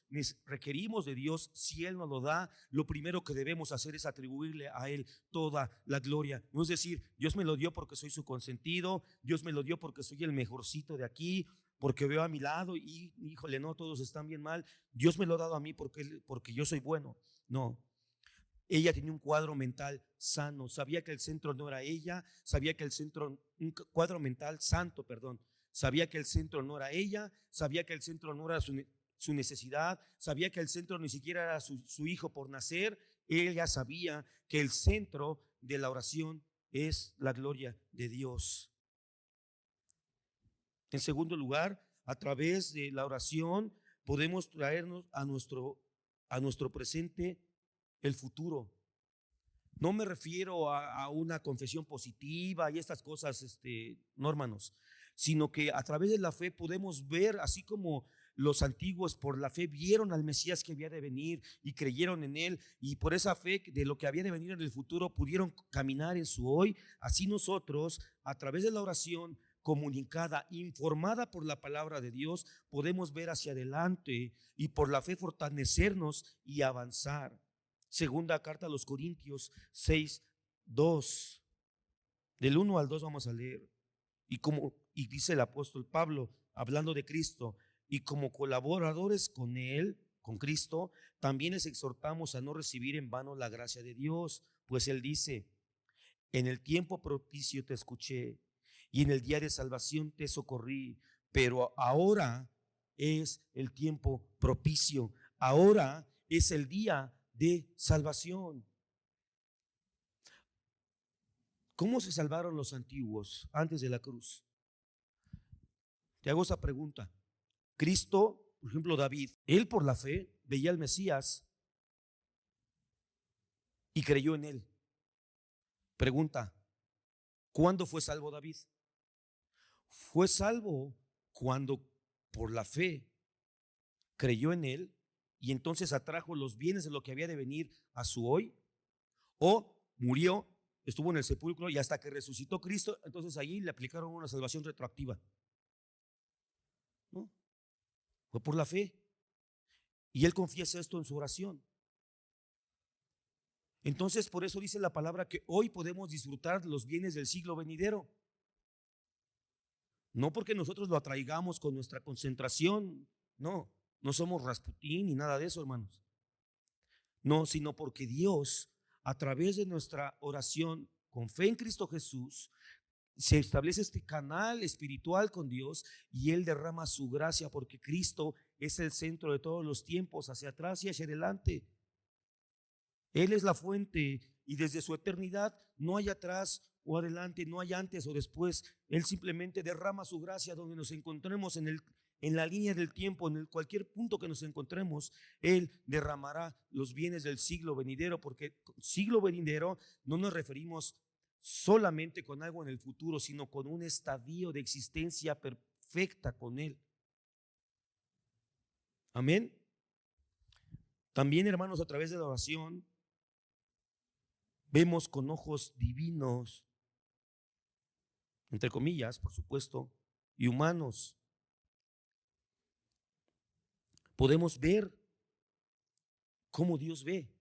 requerimos de Dios, si Él nos lo da, lo primero que debemos hacer es atribuirle a Él toda la gloria. No es decir, Dios me lo dio porque soy su consentido, Dios me lo dio porque soy el mejorcito de aquí, porque veo a mi lado y híjole, no, todos están bien mal. Dios me lo ha dado a mí porque yo soy bueno. No. Ella tenía un cuadro mental sano, sabía que el centro no era ella, sabía que el centro, un cuadro mental santo, perdón, sabía que el centro no era ella, sabía que el centro no era su necesidad, sabía que el centro ni siquiera era su hijo por nacer. Ella sabía que el centro de la oración es la gloria de Dios. En segundo lugar, a través de la oración podemos traernos a nuestro presente el futuro. No me refiero a una confesión positiva y estas cosas, no, hermanos, sino que a través de la fe podemos ver, así como los antiguos por la fe vieron al Mesías que había de venir y creyeron en él, y por esa fe de lo que había de venir en el futuro pudieron caminar en su hoy. Así nosotros, a través de la oración comunicada, informada por la palabra de Dios, podemos ver hacia adelante y por la fe fortalecernos y avanzar. Segunda carta a los Corintios 6:2. Del 1 al 2 vamos a leer. Y dice el apóstol Pablo, hablando de Cristo, y como colaboradores con él, con Cristo, también les exhortamos a no recibir en vano la gracia de Dios, pues él dice: en el tiempo propicio te escuché y en el día de salvación te socorrí, pero ahora es el tiempo propicio, ahora es el día de salvación. ¿Cómo se salvaron los antiguos antes de la cruz? Te hago esa pregunta. Cristo, por ejemplo, David, él por la fe veía al Mesías y creyó en él. Pregunta, ¿cuándo fue salvo David? Fue salvo cuando por la fe creyó en él y entonces atrajo los bienes de lo que había de venir a su hoy, o murió, estuvo en el sepulcro y hasta que resucitó Cristo, entonces allí le aplicaron una salvación retroactiva. ¿No? Fue por la fe. Y él confiesa esto en su oración. Entonces, por eso dice la palabra que hoy podemos disfrutar los bienes del siglo venidero. No porque nosotros lo atraigamos con nuestra concentración, no somos Rasputín ni nada de eso, hermanos. No, sino porque Dios, a través de nuestra oración con fe en Cristo Jesús, se establece este canal espiritual con Dios y Él derrama su gracia, porque Cristo es el centro de todos los tiempos, hacia atrás y hacia adelante. Él es la fuente y desde su eternidad no hay atrás o adelante, no hay antes o después. Él simplemente derrama su gracia donde nos encontremos en la línea del tiempo, en cualquier punto que nos encontremos. Él derramará los bienes del siglo venidero, porque siglo venidero no nos referimos solamente con algo en el futuro, sino con un estadio de existencia perfecta con Él. Amén. También, hermanos, a través de la oración vemos con ojos divinos, entre comillas, por supuesto, y humanos. Podemos ver cómo Dios ve.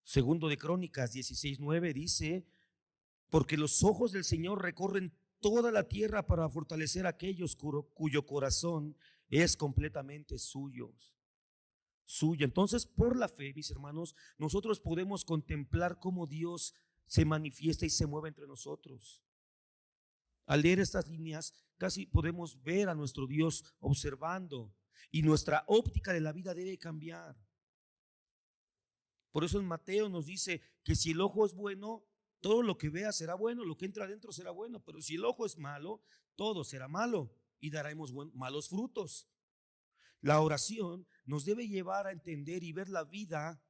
Segundo de Crónicas 16:9 dice: porque los ojos del Señor recorren toda la tierra para fortalecer a aquellos cuyo corazón es completamente suyo. Entonces, por la fe, mis hermanos, nosotros podemos contemplar cómo Dios se manifiesta y se mueve entre nosotros. Al leer estas líneas, casi podemos ver a nuestro Dios observando, y nuestra óptica de la vida debe cambiar. Por eso en Mateo nos dice que si el ojo es bueno, todo lo que vea será bueno, lo que entra adentro será bueno, pero si el ojo es malo, todo será malo y daremos malos frutos. La oración nos debe llevar a entender y ver la vida,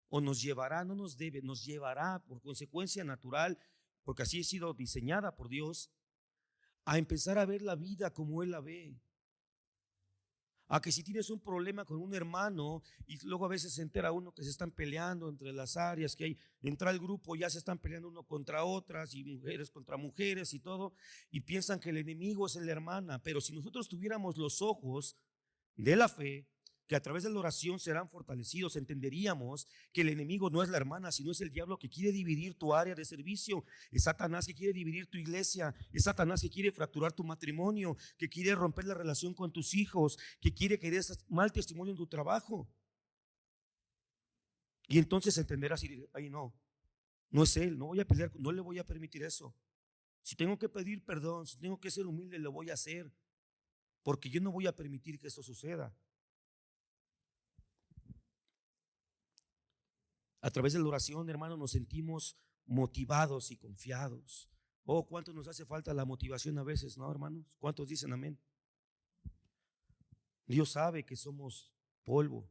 o nos llevará, no nos debe, nos llevará por consecuencia natural, porque así ha sido diseñada por Dios, a empezar a ver la vida como Él la ve, A que si tienes un problema con un hermano y luego a veces se entera uno que se están peleando entre las áreas que hay, entra el grupo, ya se están peleando uno contra otras y mujeres contra mujeres y todo, y piensan que el enemigo es la hermana. Pero si nosotros tuviéramos los ojos de la fe, que a través de la oración serán fortalecidos, entenderíamos que el enemigo no es la hermana, sino es el diablo que quiere dividir tu área de servicio, es Satanás que quiere dividir tu iglesia, es Satanás que quiere fracturar tu matrimonio, que quiere romper la relación con tus hijos, que quiere que des mal testimonio en tu trabajo. Y entonces entenderás y dirás, ay no, no es él, no voy a pelear, no le voy a permitir eso. Si tengo que pedir perdón, si tengo que ser humilde, lo voy a hacer, porque yo no voy a permitir que esto suceda. A través de la oración, hermano, nos sentimos motivados y confiados. Oh, cuánto nos hace falta la motivación a veces, ¿no, hermanos? ¿Cuántos dicen amén? Dios sabe que somos polvo,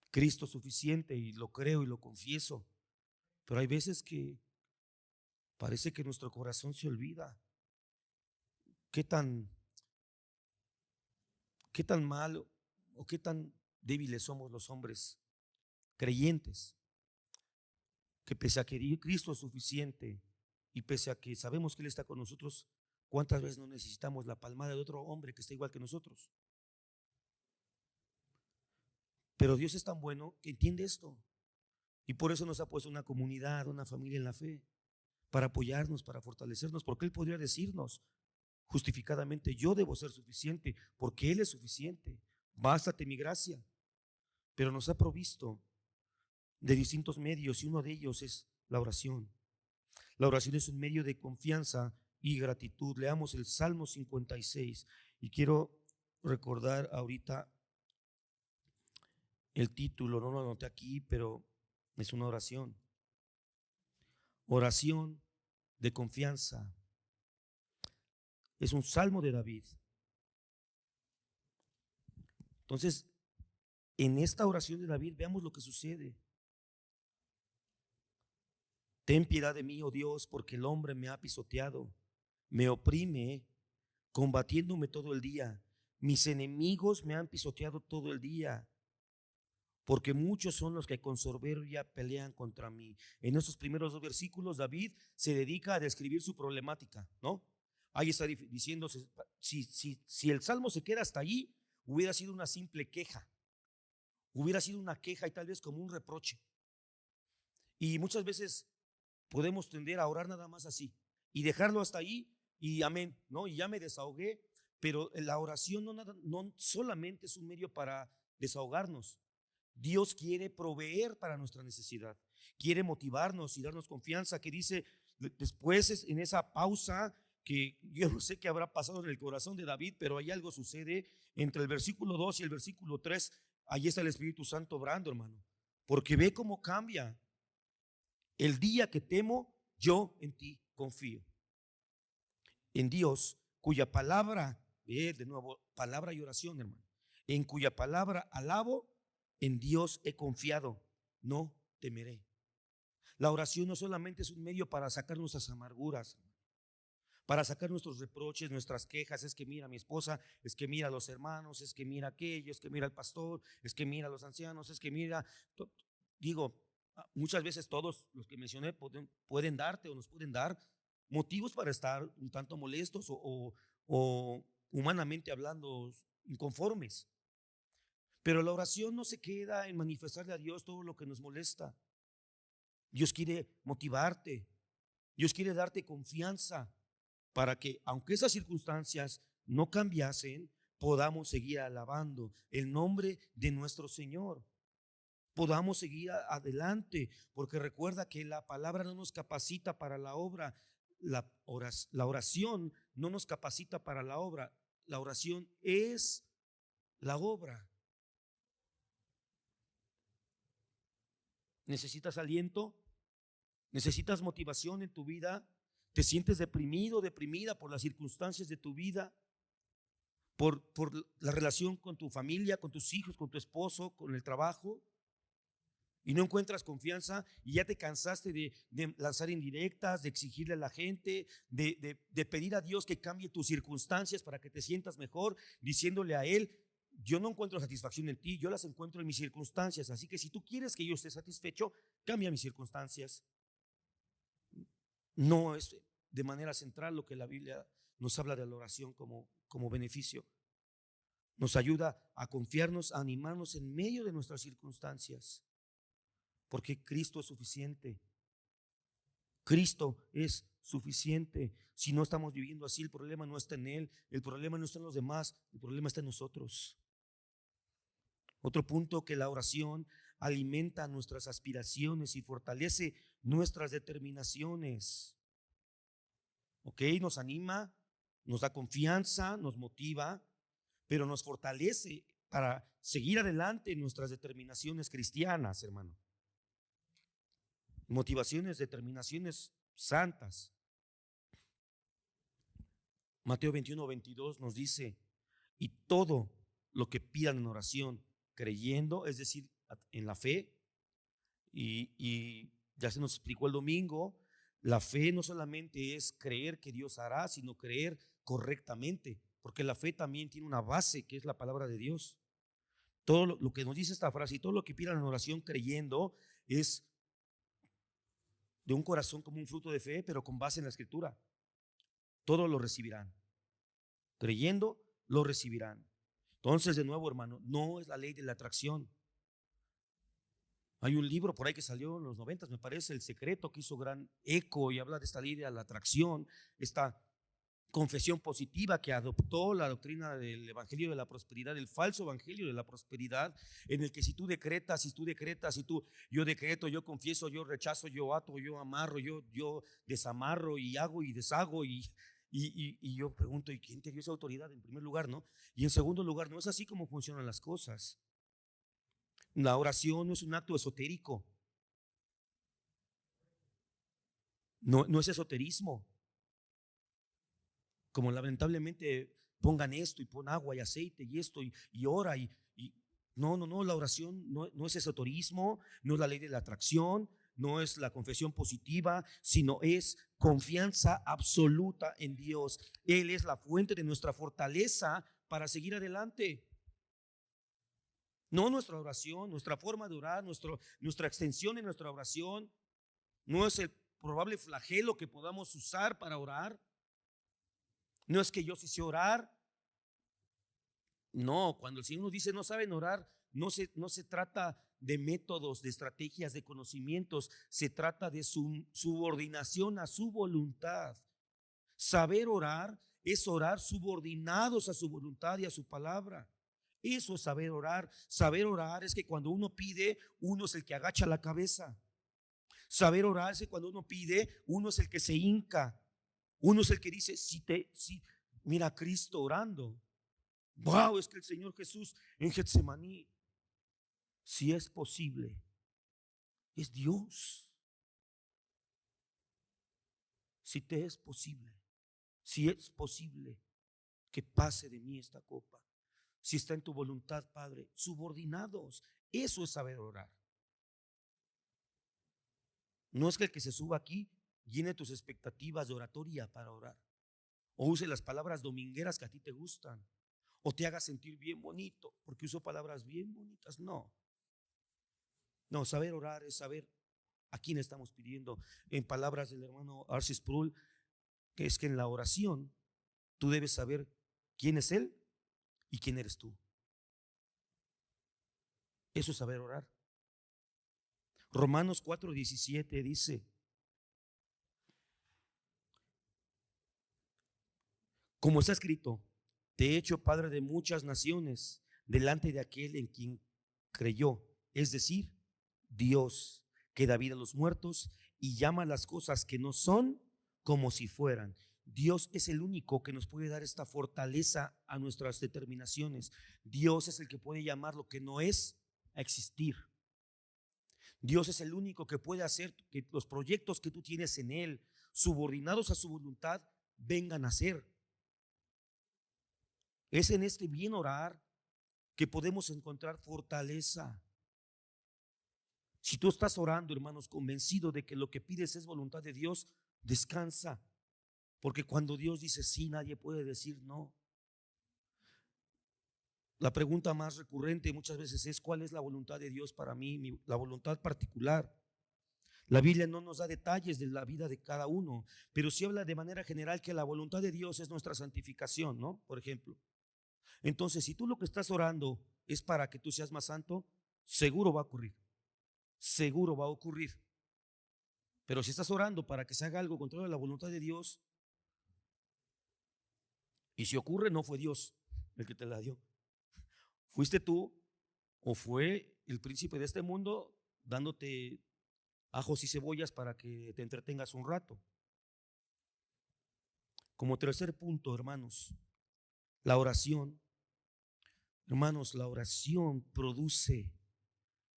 Cristo suficiente, y lo creo y lo confieso. Pero hay veces que parece que nuestro corazón se olvida. ¿Qué tan malo o qué tan débiles somos los hombres creyentes? Que pese a que Cristo es suficiente y pese a que sabemos que Él está con nosotros, ¿cuántas veces no necesitamos la palmada de otro hombre que está igual que nosotros? Pero Dios es tan bueno que entiende esto, y por eso nos ha puesto una comunidad, una familia en la fe, para apoyarnos, para fortalecernos, porque Él podría decirnos justificadamente, yo debo ser suficiente, porque Él es suficiente, bástate mi gracia. Pero nos ha provisto de distintos medios, y uno de ellos es la oración. La oración es un medio de confianza y gratitud. Leamos el Salmo 56, y quiero recordar ahorita el título, no lo anoté aquí, pero es una oración. Oración de confianza. Es un salmo de David. Entonces, en esta oración de David, veamos lo que sucede. Ten piedad de mí, oh Dios, porque el hombre me ha pisoteado, me oprime, combatiéndome todo el día. Mis enemigos me han pisoteado todo el día, porque muchos son los que con soberbia pelean contra mí. En estos primeros 2 versículos, David se dedica a describir su problemática, ¿no? Ahí está diciendo, si el salmo se queda hasta allí, hubiera sido una simple queja, hubiera sido una queja y tal vez como un reproche. Y muchas veces podemos tender a orar nada más así y dejarlo hasta ahí y amén, ¿no? Y ya me desahogué, pero la oración no solamente es un medio para desahogarnos. Dios quiere proveer para nuestra necesidad, quiere motivarnos y darnos confianza, que dice después en esa pausa, que yo no sé qué habrá pasado en el corazón de David, pero ahí algo sucede entre el versículo 2 y el versículo 3. Ahí está el Espíritu Santo obrando, hermano, porque ve cómo cambia. El día que temo, yo en ti confío. En Dios, cuya palabra, de nuevo, palabra y oración, hermano, en cuya palabra alabo, en Dios he confiado, no temeré. La oración no solamente es un medio para sacar nuestras amarguras, para sacar nuestros reproches, nuestras quejas. Es que mira a mi esposa, es que mira a los hermanos, es que mira aquello, es que mira al pastor, es que mira a los ancianos, es que mira, digo, muchas veces todos los que mencioné pueden darte o nos pueden dar motivos para estar un tanto molestos o humanamente hablando inconformes. Pero la oración no se queda en manifestarle a Dios todo lo que nos molesta. Dios quiere motivarte, Dios quiere darte confianza para que, aunque esas circunstancias no cambiasen, podamos seguir alabando el nombre de nuestro Señor. Podamos seguir adelante, porque recuerda que la palabra no nos capacita para la obra, la oración no nos capacita para la obra, la oración es la obra. ¿Necesitas aliento? ¿Necesitas motivación en tu vida? ¿Te sientes deprimido, deprimida por las circunstancias de tu vida? ¿Por la relación con tu familia, con tus hijos, con tu esposo, con el trabajo? y no encuentras confianza y ya te cansaste de lanzar indirectas, de exigirle a la gente, de pedir a Dios que cambie tus circunstancias para que te sientas mejor, diciéndole a Él, yo no encuentro satisfacción en ti, yo las encuentro en mis circunstancias, así que si tú quieres que yo esté satisfecho, cambia mis circunstancias. No es de manera central lo que la Biblia nos habla de la oración como beneficio. Nos ayuda a confiarnos, a animarnos en medio de nuestras circunstancias, porque Cristo es suficiente. Cristo es suficiente. Si no estamos viviendo así, el problema no está en Él, el problema no está en los demás, el problema está en nosotros. Otro punto, que la oración alimenta nuestras aspiraciones y fortalece nuestras determinaciones. ¿Ok? Nos anima, nos da confianza, nos motiva, pero nos fortalece para seguir adelante en nuestras determinaciones cristianas, hermano. Motivaciones, determinaciones santas. Mateo 21:22 nos dice, y todo lo que pidan en oración, creyendo, es decir, en la fe, y ya se nos explicó el domingo, la fe no solamente es creer que Dios hará, sino creer correctamente, porque la fe también tiene una base que es la palabra de Dios. Todo lo que nos dice esta frase, y todo lo que pidan en oración creyendo, es de un corazón como un fruto de fe, pero con base en la Escritura. Todos lo recibirán. Creyendo, lo recibirán. Entonces, de nuevo, hermano, no es la ley de la atracción. Hay un libro por ahí que salió en los 90, me parece, El Secreto, que hizo gran eco y habla de esta ley de la atracción, esta confesión positiva que adoptó la doctrina del evangelio de la prosperidad, el falso evangelio de la prosperidad, en el que si tú decretas, yo decreto, yo confieso, yo rechazo, yo ato, yo amarro, yo desamarro y hago y deshago y yo pregunto, ¿y quién te dio esa autoridad? En primer lugar, ¿no? Y en segundo lugar, no es así como funcionan las cosas. La oración no es un acto esotérico, no es esoterismo. Como lamentablemente pongan esto y pon agua y aceite y esto y ora no, la oración no es esoterismo, no es la ley de la atracción, no es la confesión positiva, sino es confianza absoluta en Dios. Él es la fuente de nuestra fortaleza para seguir adelante. No nuestra oración, nuestra forma de orar, nuestra extensión en nuestra oración, no es el probable flagelo que podamos usar para orar. No es que yo sí sé orar. No, cuando el Señor nos dice no saben orar, no se trata de métodos, de estrategias, de conocimientos, se trata de su subordinación a su voluntad. Saber orar es orar subordinados a su voluntad y a su palabra. Eso es saber orar. Saber orar es que cuando uno pide, uno es el que agacha la cabeza. Saber orar es que cuando uno pide, uno es el que se hinca. Uno es el que dice, mira a Cristo orando. Wow, es que el Señor Jesús en Getsemaní, si es posible, es Dios. Si te es posible, si es posible que pase de mí esta copa, si está en tu voluntad, Padre, subordinados. Eso es saber orar. No es que el que se suba aquí llene tus expectativas de oratoria para orar, o use las palabras domingueras que a ti te gustan, o te haga sentir bien bonito porque uso palabras bien bonitas. No, saber orar es saber a quién estamos pidiendo. En palabras del hermano R.C. Sproul, que es que en la oración tú debes saber quién es Él y quién eres tú. Eso es saber orar. Romanos 4:17 dice, como está escrito, te he hecho padre de muchas naciones delante de aquel en quien creyó, es decir, Dios, que da vida a los muertos y llama las cosas que no son como si fueran. Dios es el único que nos puede dar esta fortaleza a nuestras determinaciones. Dios es el que puede llamar lo que no es a existir. Dios es el único que puede hacer que los proyectos que tú tienes en Él, subordinados a su voluntad, vengan a ser. Es en este bien orar que podemos encontrar fortaleza. Si tú estás orando, hermanos, convencido de que lo que pides es voluntad de Dios, descansa. Porque cuando Dios dice sí, nadie puede decir no. La pregunta más recurrente muchas veces es: ¿cuál es la voluntad de Dios para mí? La voluntad particular. La Biblia no nos da detalles de la vida de cada uno, pero sí habla de manera general que la voluntad de Dios es nuestra santificación, ¿no? Por ejemplo. Entonces, si tú lo que estás orando es para que tú seas más santo, seguro va a ocurrir. Seguro va a ocurrir. Pero si estás orando para que se haga algo contrario a la voluntad de Dios, y si ocurre, no fue Dios el que te la dio. ¿Fuiste tú o fue el príncipe de este mundo dándote ajos y cebollas para que te entretengas un rato? Como tercer punto, hermanos, la oración. Hermanos, la oración produce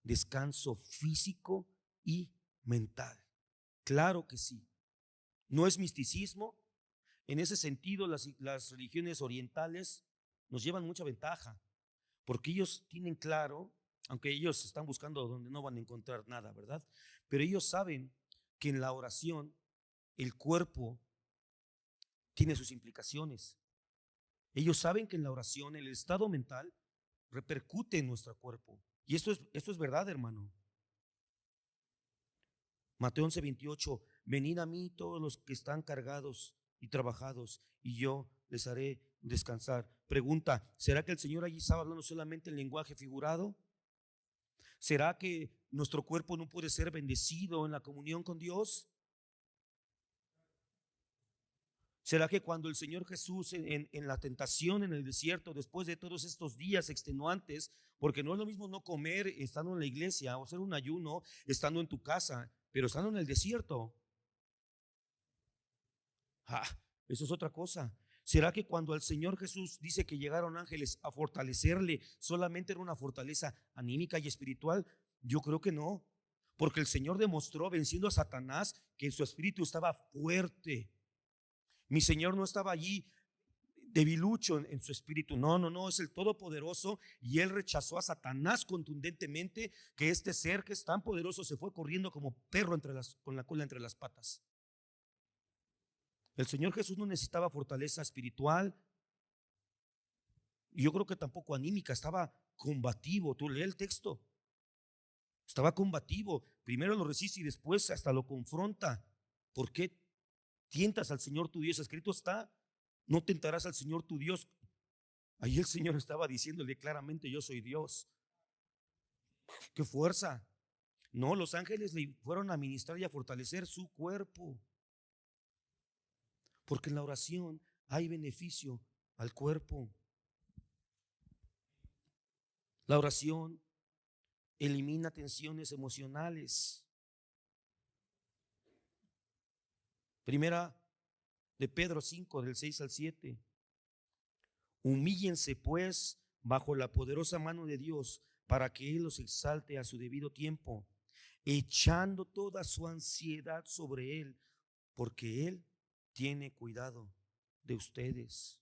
descanso físico y mental. Claro que sí. No es misticismo. En ese sentido, las religiones orientales nos llevan mucha ventaja, porque ellos tienen claro, aunque ellos están buscando donde no van a encontrar nada, ¿verdad? Pero ellos saben que en la oración el cuerpo tiene sus implicaciones. Ellos saben que en la oración el estado mental repercute en nuestro cuerpo. Y esto es verdad, hermano. Mateo 11:28, venid a mí todos los que están cargados y trabajados, y yo les haré descansar. Pregunta: ¿será que el Señor allí estaba hablando solamente en lenguaje figurado? ¿Será que nuestro cuerpo no puede ser bendecido en la comunión con Dios? ¿Será que cuando el Señor Jesús en la tentación en el desierto, después de todos estos días extenuantes, porque no es lo mismo no comer estando en la iglesia o hacer un ayuno estando en tu casa, pero estando en el desierto? Ah, eso es otra cosa. ¿Será que cuando el Señor Jesús dice que llegaron ángeles a fortalecerle, solamente era una fortaleza anímica y espiritual? Yo creo que no, porque el Señor demostró venciendo a Satanás que su espíritu estaba fuerte. Mi Señor no estaba allí debilucho en su espíritu. No, no, no, es el Todopoderoso, y Él rechazó a Satanás contundentemente, que este ser que es tan poderoso se fue corriendo como perro con la cola entre las patas. El Señor Jesús no necesitaba fortaleza espiritual, y yo creo que tampoco anímica, estaba combativo. Tú lee el texto, estaba combativo. Primero lo resiste y después hasta lo confronta. ¿Por qué tientas al Señor tu Dios? Escrito está: no tentarás al Señor tu Dios. Ahí el Señor estaba diciéndole claramente: yo soy Dios. ¡Qué fuerza! No, los ángeles le fueron a ministrar y a fortalecer su cuerpo, porque en la oración hay beneficio al cuerpo. La oración elimina tensiones emocionales. Primera de Pedro 5, del 6 al 7. Humíllense pues bajo la poderosa mano de Dios, para que Él los exalte a su debido tiempo, echando toda su ansiedad sobre Él, porque Él tiene cuidado de ustedes.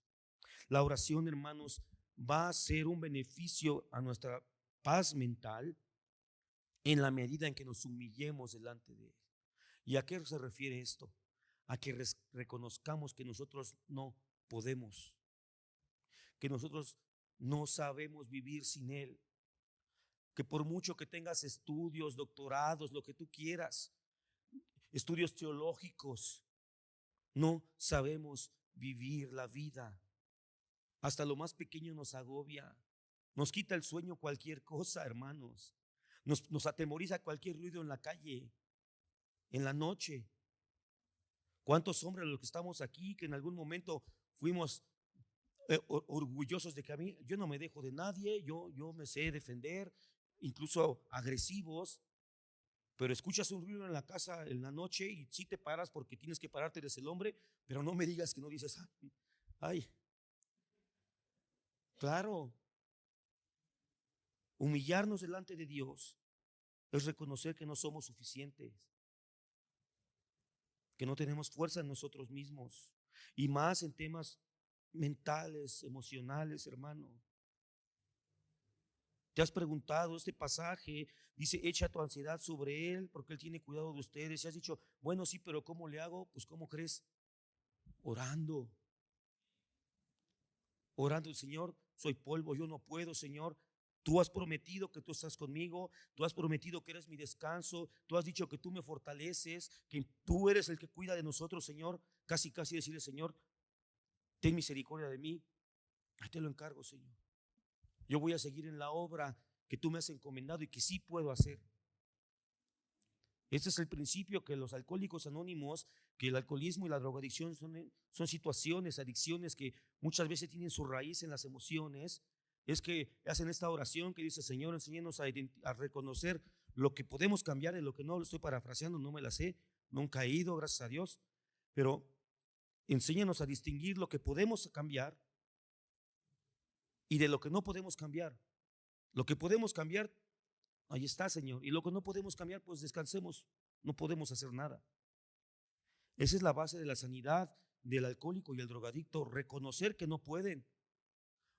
La oración, hermanos, va a ser un beneficio a nuestra paz mental en la medida en que nos humillemos delante de Él. ¿Y a qué se refiere esto? A que reconozcamos que nosotros no podemos, que nosotros no sabemos vivir sin Él, que por mucho que tengas estudios, doctorados, lo que tú quieras, estudios teológicos, no sabemos vivir la vida. Hasta lo más pequeño nos agobia, nos quita el sueño cualquier cosa, hermanos. Nos atemoriza cualquier ruido en la calle, en la noche. ¿Cuántos hombres los que estamos aquí que en algún momento fuimos orgullosos de que a mí, yo no me dejo de nadie, yo me sé defender, incluso agresivos, pero escuchas un ruido en la casa en la noche y sí te paras porque tienes que pararte, eres el hombre, pero no me digas que no dices: ay, claro. Humillarnos delante de Dios es reconocer que no somos suficientes, que no tenemos fuerza en nosotros mismos, y más en temas mentales, emocionales, hermano. ¿Te has preguntado este pasaje? Dice, echa tu ansiedad sobre Él porque Él tiene cuidado de ustedes. Y has dicho, bueno, sí, pero ¿cómo le hago? Pues ¿cómo crees? Orando. Orando al Señor, soy polvo, yo no puedo, Señor. Tú has prometido que tú estás conmigo, tú has prometido que eres mi descanso, tú has dicho que tú me fortaleces, que tú eres el que cuida de nosotros, Señor. Casi, casi decirle, Señor, ten misericordia de mí. Ahí te lo encargo, Señor. Yo voy a seguir en la obra que tú me has encomendado y que sí puedo hacer. Este es el principio que los alcohólicos anónimos, que el alcoholismo y la drogadicción son situaciones, adicciones que muchas veces tienen su raíz en las emociones. Es que hacen esta oración que dice, Señor, enséñanos a reconocer lo que podemos cambiar y lo que no. Lo estoy parafraseando, no me la sé, nunca he ido, gracias a Dios, pero enséñanos a distinguir lo que podemos cambiar y de lo que no podemos cambiar. Lo que podemos cambiar, ahí está, Señor. Y lo que no podemos cambiar, pues descansemos. No podemos hacer nada. Esa es la base de la sanidad del alcohólico y el drogadicto, reconocer que no pueden.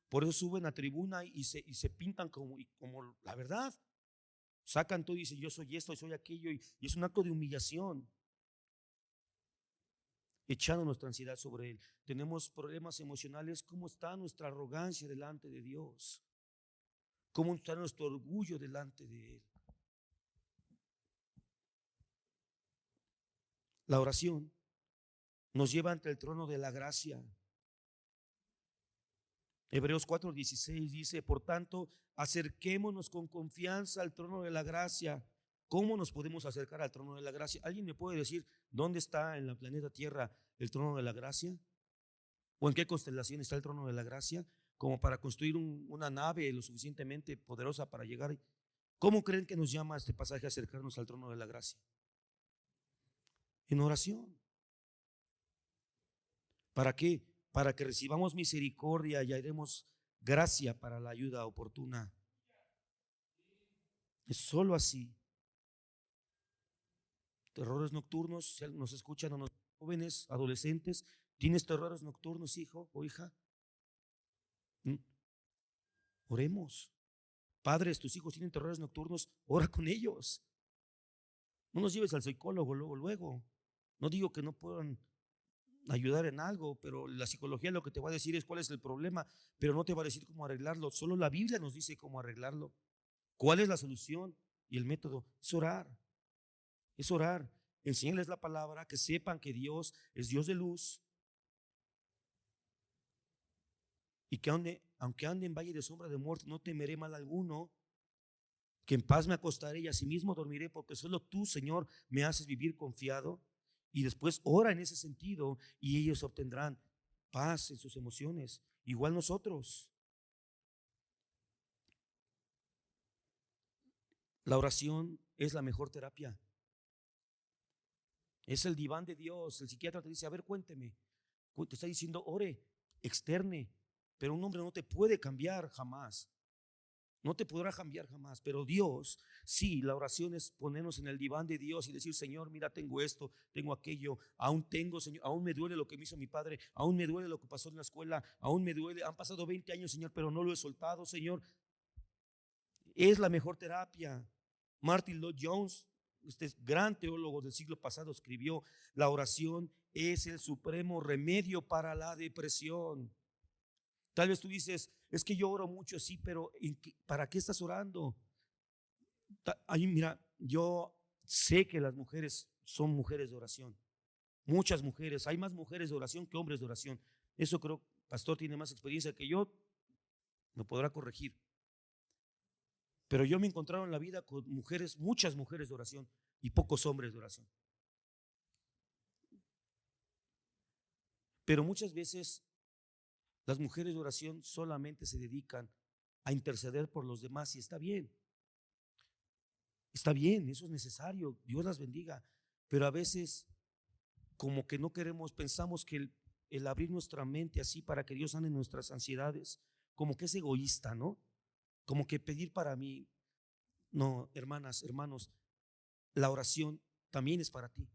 Por eso suben a tribuna y se pintan como la verdad. Sacan todo y dicen, yo soy esto y soy aquello, y es un acto de humillación, echando nuestra ansiedad sobre Él. Tenemos problemas emocionales. ¿Cómo está nuestra arrogancia delante de Dios? ¿Cómo está nuestro orgullo delante de Él? La oración nos lleva ante el trono de la gracia. Hebreos 4:16 dice, por tanto, acerquémonos con confianza al trono de la gracia. ¿Cómo nos podemos acercar al trono de la gracia? ¿Alguien me puede decir dónde está en la planeta Tierra el trono de la gracia? ¿O en qué constelación está el trono de la gracia? Como para construir una nave lo suficientemente poderosa para llegar. ¿Cómo creen que nos llama este pasaje a acercarnos al trono de la gracia? En oración. ¿Para qué? Para que recibamos misericordia y hallaremos gracia para la ayuda oportuna. Es solo así. Terrores nocturnos, si nos escuchan a los jóvenes, adolescentes, ¿tienes terrores nocturnos, hijo o hija? Oremos. Padres, tus hijos tienen terrores nocturnos, ora con ellos. No los lleves al psicólogo luego. No digo que no puedan ayudar en algo, pero la psicología lo que te va a decir es cuál es el problema, pero no te va a decir cómo arreglarlo. Solo la Biblia nos dice cómo arreglarlo. ¿Cuál es la solución? Y el método es orar. Es orar. Enséñales la palabra, que sepan que Dios es Dios de luz y que aunque ande en valle de sombra de muerte, no temeré mal alguno, que en paz me acostaré y asimismo dormiré, porque solo tú, Señor, me haces vivir confiado. Y después ora en ese sentido y ellos obtendrán paz en sus emociones. Igual nosotros. La oración es la mejor terapia. Es el diván de Dios. El psiquiatra te dice, a ver, cuénteme. Te está diciendo, ore, externe. Pero un hombre no te puede cambiar jamás. No te podrá cambiar jamás, pero Dios, sí, la oración es ponernos en el diván de Dios y decir, Señor, mira, tengo esto, tengo aquello, aún tengo, Señor, aún me duele lo que me hizo mi padre, aún me duele lo que pasó en la escuela, aún me duele, han pasado 20 años, Señor, pero no lo he soltado, Señor. Es la mejor terapia. Martin Lloyd Jones, este gran teólogo del siglo pasado, escribió, la oración es el supremo remedio para la depresión. Tal vez tú dices, es que yo oro mucho, sí, pero ¿para qué estás orando? Ahí, mira, yo sé que las mujeres son mujeres de oración. Muchas mujeres, hay más mujeres de oración que hombres de oración. Eso creo, pastor tiene más experiencia que yo, me podrá corregir. Pero yo me he encontrado en la vida con mujeres, muchas mujeres de oración y pocos hombres de oración. Pero muchas veces las mujeres de oración solamente se dedican a interceder por los demás y está bien. Está bien, eso es necesario, Dios las bendiga, pero a veces como que no queremos, pensamos que el abrir nuestra mente así para que Dios sane nuestras ansiedades, como que es egoísta, ¿no? Como que pedir para mí. No, hermanas, hermanos, la oración también es para ti.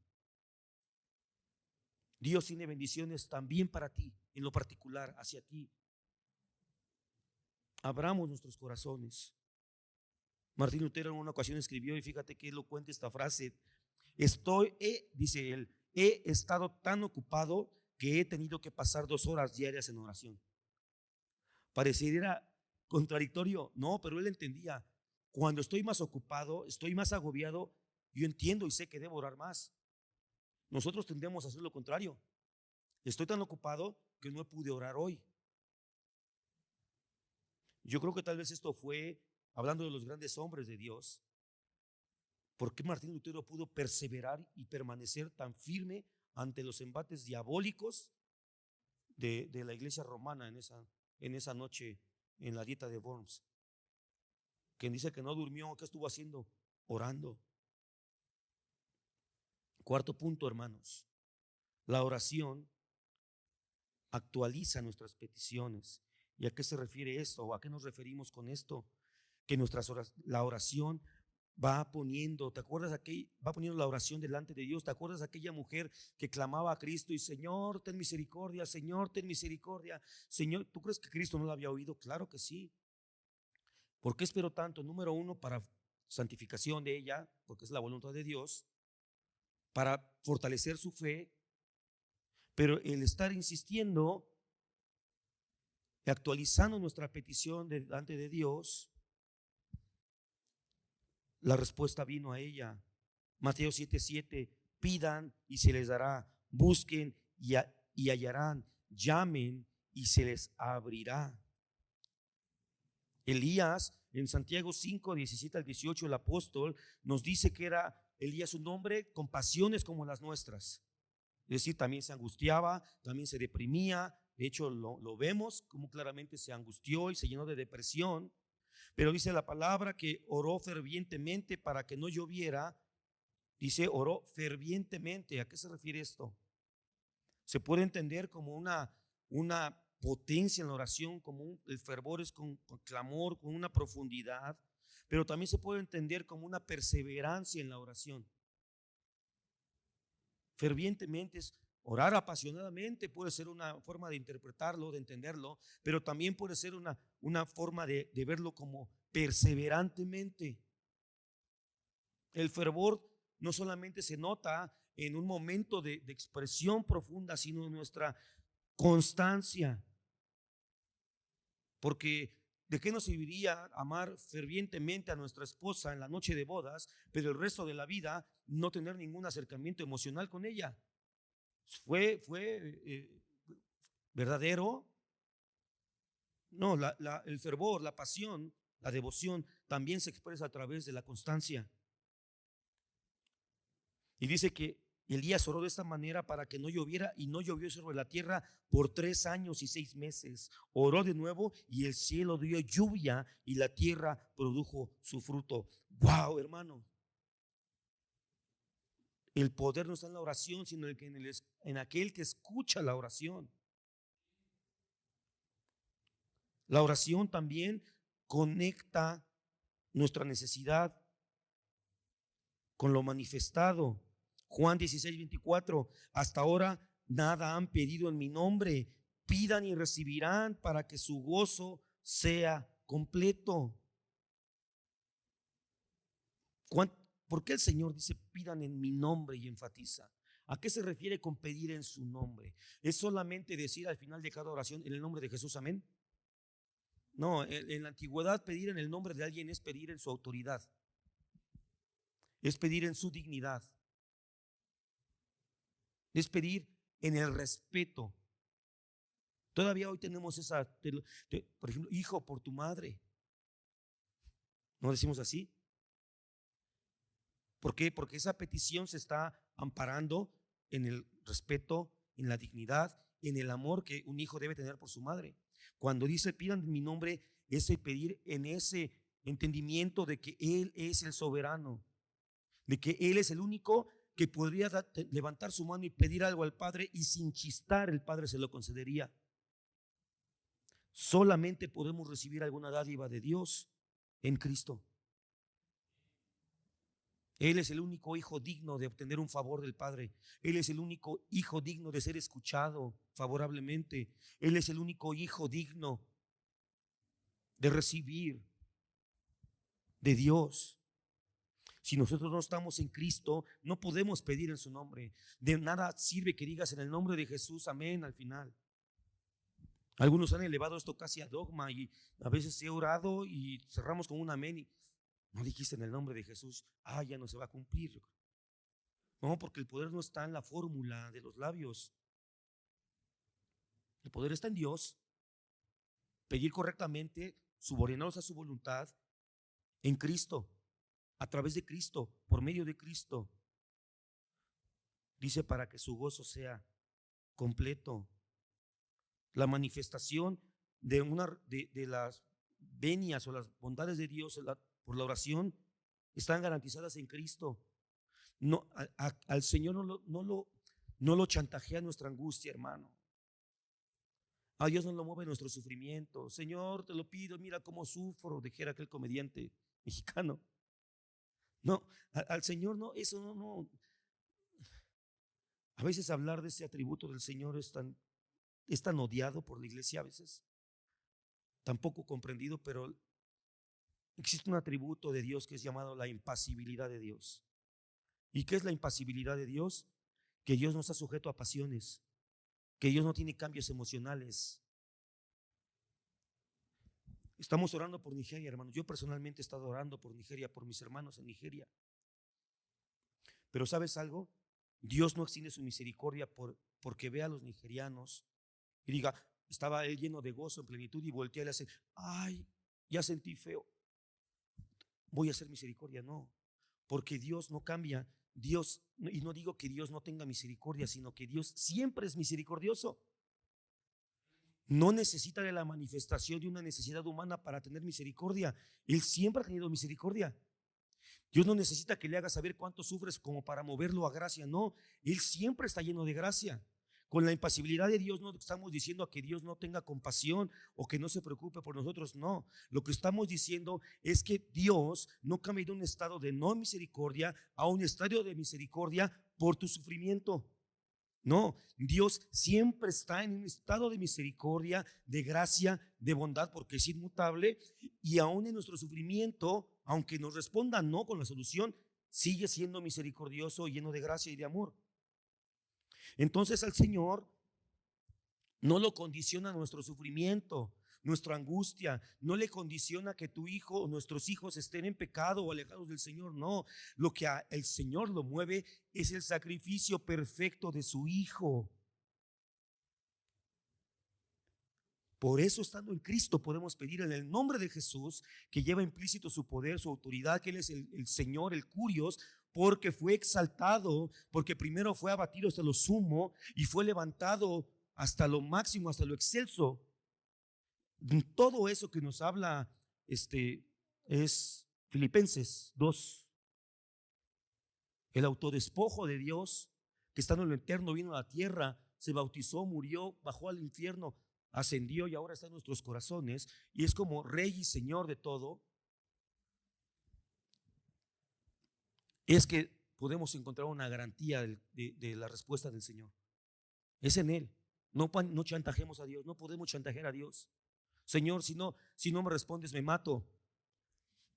Dios tiene bendiciones también para ti, en lo particular, hacia ti. Abramos nuestros corazones. Martín Lutero en una ocasión escribió, y fíjate qué elocuente esta frase: dice él, he estado tan ocupado que he tenido que pasar 2 horas diarias en oración. Pareciera contradictorio, no, pero él entendía: cuando estoy más ocupado, estoy más agobiado, yo entiendo y sé que debo orar más. Nosotros tendemos a hacer lo contrario. Estoy tan ocupado que no pude orar hoy. Yo creo que tal vez esto fue, hablando de los grandes hombres de Dios, ¿por qué Martín Lutero pudo perseverar y permanecer tan firme ante los embates diabólicos de la iglesia romana en esa noche en la dieta de Worms? Quien dice que no durmió, ¿qué estuvo haciendo? Orando. Cuarto punto, hermanos: la oración actualiza nuestras peticiones. ¿Y a qué se refiere esto? ¿O a qué nos referimos con esto? Que la oración va poniendo, ¿te acuerdas va poniendo la oración delante de Dios? ¿Te acuerdas de aquella mujer que clamaba a Cristo y: Señor, ten misericordia, Señor, ten misericordia, Señor? ¿Tú crees que Cristo no la había oído? Claro que sí. ¿Por qué esperó tanto? Número uno, para santificación de ella, porque es la voluntad de Dios, para fortalecer su fe, pero el estar insistiendo, actualizando nuestra petición delante de Dios, la respuesta vino a ella. Mateo 7:7: pidan y se les dará, busquen y hallarán, llamen y se les abrirá. Elías, en Santiago 5:17-18, el apóstol nos dice que era Elías un hombre con pasiones como las nuestras. Es decir, también se angustiaba, también se deprimía. De hecho, lo vemos como claramente se angustió y se llenó de depresión. Pero dice la palabra que oró fervientemente para que no lloviera. Dice, oró fervientemente. ¿A qué se refiere esto? Se puede entender como una potencia en la oración, como el fervor es con clamor, con una profundidad, pero también se puede entender como una perseverancia en la oración. Fervientemente es orar apasionadamente, puede ser una forma de interpretarlo, de entenderlo, pero también puede ser una forma de verlo como perseverantemente. El fervor no solamente se nota en un momento de expresión profunda, sino en nuestra constancia. Porque ¿de qué nos serviría amar fervientemente a nuestra esposa en la noche de bodas, pero el resto de la vida no tener ningún acercamiento emocional con ella? ¿Fue verdadero? No, el fervor, la pasión, la devoción también se expresa a través de la constancia. Y dice que Elías oró de esta manera para que no lloviera, y no llovió sobre la tierra por 3 años y 6 meses. Oró de nuevo y el cielo dio lluvia y la tierra produjo su fruto. ¡Wow, hermano! El poder no está en la oración, sino en aquel que escucha la oración. La oración también conecta nuestra necesidad con lo manifestado. Juan 16:24: hasta ahora nada han pedido en mi nombre, pidan y recibirán para que su gozo sea completo. ¿Por qué el Señor dice pidan en mi nombre y enfatiza? ¿A qué se refiere con pedir en su nombre? ¿Es solamente decir al final de cada oración en el nombre de Jesús, amén? No, en la antigüedad pedir en el nombre de alguien es pedir en su autoridad, es pedir en su dignidad, es pedir en el respeto. Todavía hoy tenemos por ejemplo, hijo, por tu madre. ¿No decimos así? ¿Por qué? Porque esa petición se está amparando en el respeto, en la dignidad, en el amor que un hijo debe tener por su madre. Cuando dice pidan en mi nombre, es pedir en ese entendimiento de que Él es el soberano, de que Él es el único que podría levantar su mano y pedir algo al Padre, y sin chistar el Padre se lo concedería. Solamente podemos recibir alguna dádiva de Dios en Cristo. Él es el único hijo digno de obtener un favor del Padre. Él es el único hijo digno de ser escuchado favorablemente. Él es el único hijo digno de recibir de Dios. Si nosotros no estamos en Cristo, no podemos pedir en su nombre. De nada sirve que digas en el nombre de Jesús, amén, al final. Algunos han elevado esto casi a dogma y a veces he orado y cerramos con un amén y no dijiste en el nombre de Jesús, ya no se va a cumplir. No, porque el poder no está en la fórmula de los labios. El poder está en Dios. Pedir correctamente, subordinados a su voluntad, en Cristo, a través de Cristo, por medio de Cristo. Dice para que su gozo sea completo. La manifestación de las venias o las bondades de Dios por la oración están garantizadas en Cristo. No, al Señor no lo chantajea nuestra angustia, hermano. A Dios no lo mueve nuestro sufrimiento. Señor, te lo pido, mira cómo sufro, dijera aquel comediante mexicano. No, al Señor no, eso no. A veces hablar de ese atributo del Señor es tan odiado por la iglesia a veces, tan poco comprendido, pero existe un atributo de Dios que es llamado la impasibilidad de Dios. ¿Y qué es la impasibilidad de Dios? Que Dios no está sujeto a pasiones, que Dios no tiene cambios emocionales. Estamos orando por Nigeria, hermanos. Yo personalmente he estado orando por Nigeria, por mis hermanos en Nigeria. Pero ¿sabes algo? Dios no extiende su misericordia porque ve a los nigerianos y diga, estaba él lleno de gozo, en plenitud, y voltea y le hace, ay, ya sentí feo, voy a hacer misericordia. No, porque Dios no cambia. Dios, y no digo que Dios no tenga misericordia, sino que Dios siempre es misericordioso. No necesita de la manifestación de una necesidad humana para tener misericordia. Él siempre ha tenido misericordia. Dios no necesita que le haga saber cuánto sufres como para moverlo a gracia. No, Él siempre está lleno de gracia. Con la impasibilidad de Dios no estamos diciendo a que Dios no tenga compasión o que no se preocupe por nosotros. No, lo que estamos diciendo es que Dios no cambia de un estado de no misericordia a un estadio de misericordia por tu sufrimiento. No, Dios siempre está en un estado de misericordia, de gracia, de bondad, porque es inmutable, y aún en nuestro sufrimiento, aunque nos responda no con la solución, sigue siendo misericordioso, lleno de gracia y de amor. Entonces al Señor no lo condiciona nuestro sufrimiento, nuestra angustia, no le condiciona que tu hijo o nuestros hijos estén en pecado o alejados del Señor. No, lo que el Señor lo mueve es el sacrificio perfecto de su Hijo. Por eso, estando en Cristo, podemos pedir en el nombre de Jesús, que lleva implícito su poder, su autoridad, que Él es el Señor, el Curios, porque fue exaltado, porque primero fue abatido hasta lo sumo y fue levantado hasta lo máximo, hasta lo excelso. Todo eso que nos habla es Filipenses 2. El autodespojo de Dios, que estando en lo eterno vino a la tierra, se bautizó, murió, bajó al infierno, ascendió y ahora está en nuestros corazones y es como Rey y Señor de todo. Es que podemos encontrar una garantía de la respuesta del Señor. Es en Él. No chantajemos a Dios, no podemos chantajear a Dios. Señor, si no me respondes, me mato.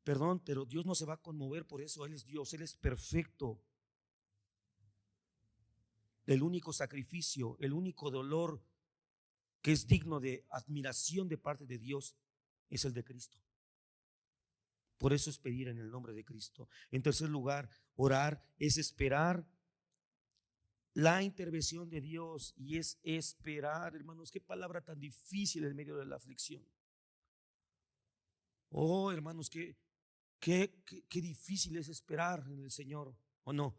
Perdón, pero Dios no se va a conmover por eso. Él es Dios, Él es perfecto. El único sacrificio, el único dolor que es digno de admiración de parte de Dios es el de Cristo. Por eso es pedir en el nombre de Cristo. En tercer lugar, orar es esperar la intervención de Dios, y es esperar, hermanos. Qué palabra tan difícil en medio de la aflicción. Oh, hermanos, qué difícil es esperar en el Señor. ¿O no?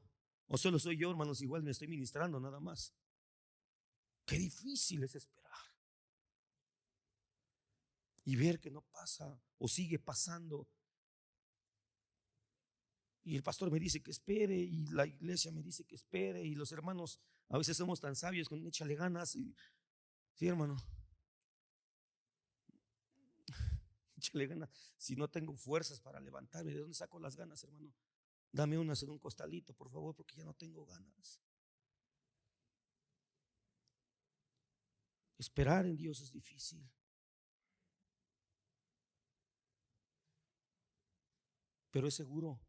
¿O solo soy yo, hermanos? Igual me estoy ministrando nada más. Qué difícil es esperar y ver que no pasa o sigue pasando. Y el pastor me dice que espere, y la iglesia me dice que espere, y los hermanos a veces somos tan sabios con échale ganas. Sí, hermano, échale ganas. Si no tengo fuerzas para levantarme, ¿de dónde saco las ganas, hermano? Dame unas en un costalito, por favor, porque ya no tengo ganas. Esperar en Dios es difícil. pero es seguro,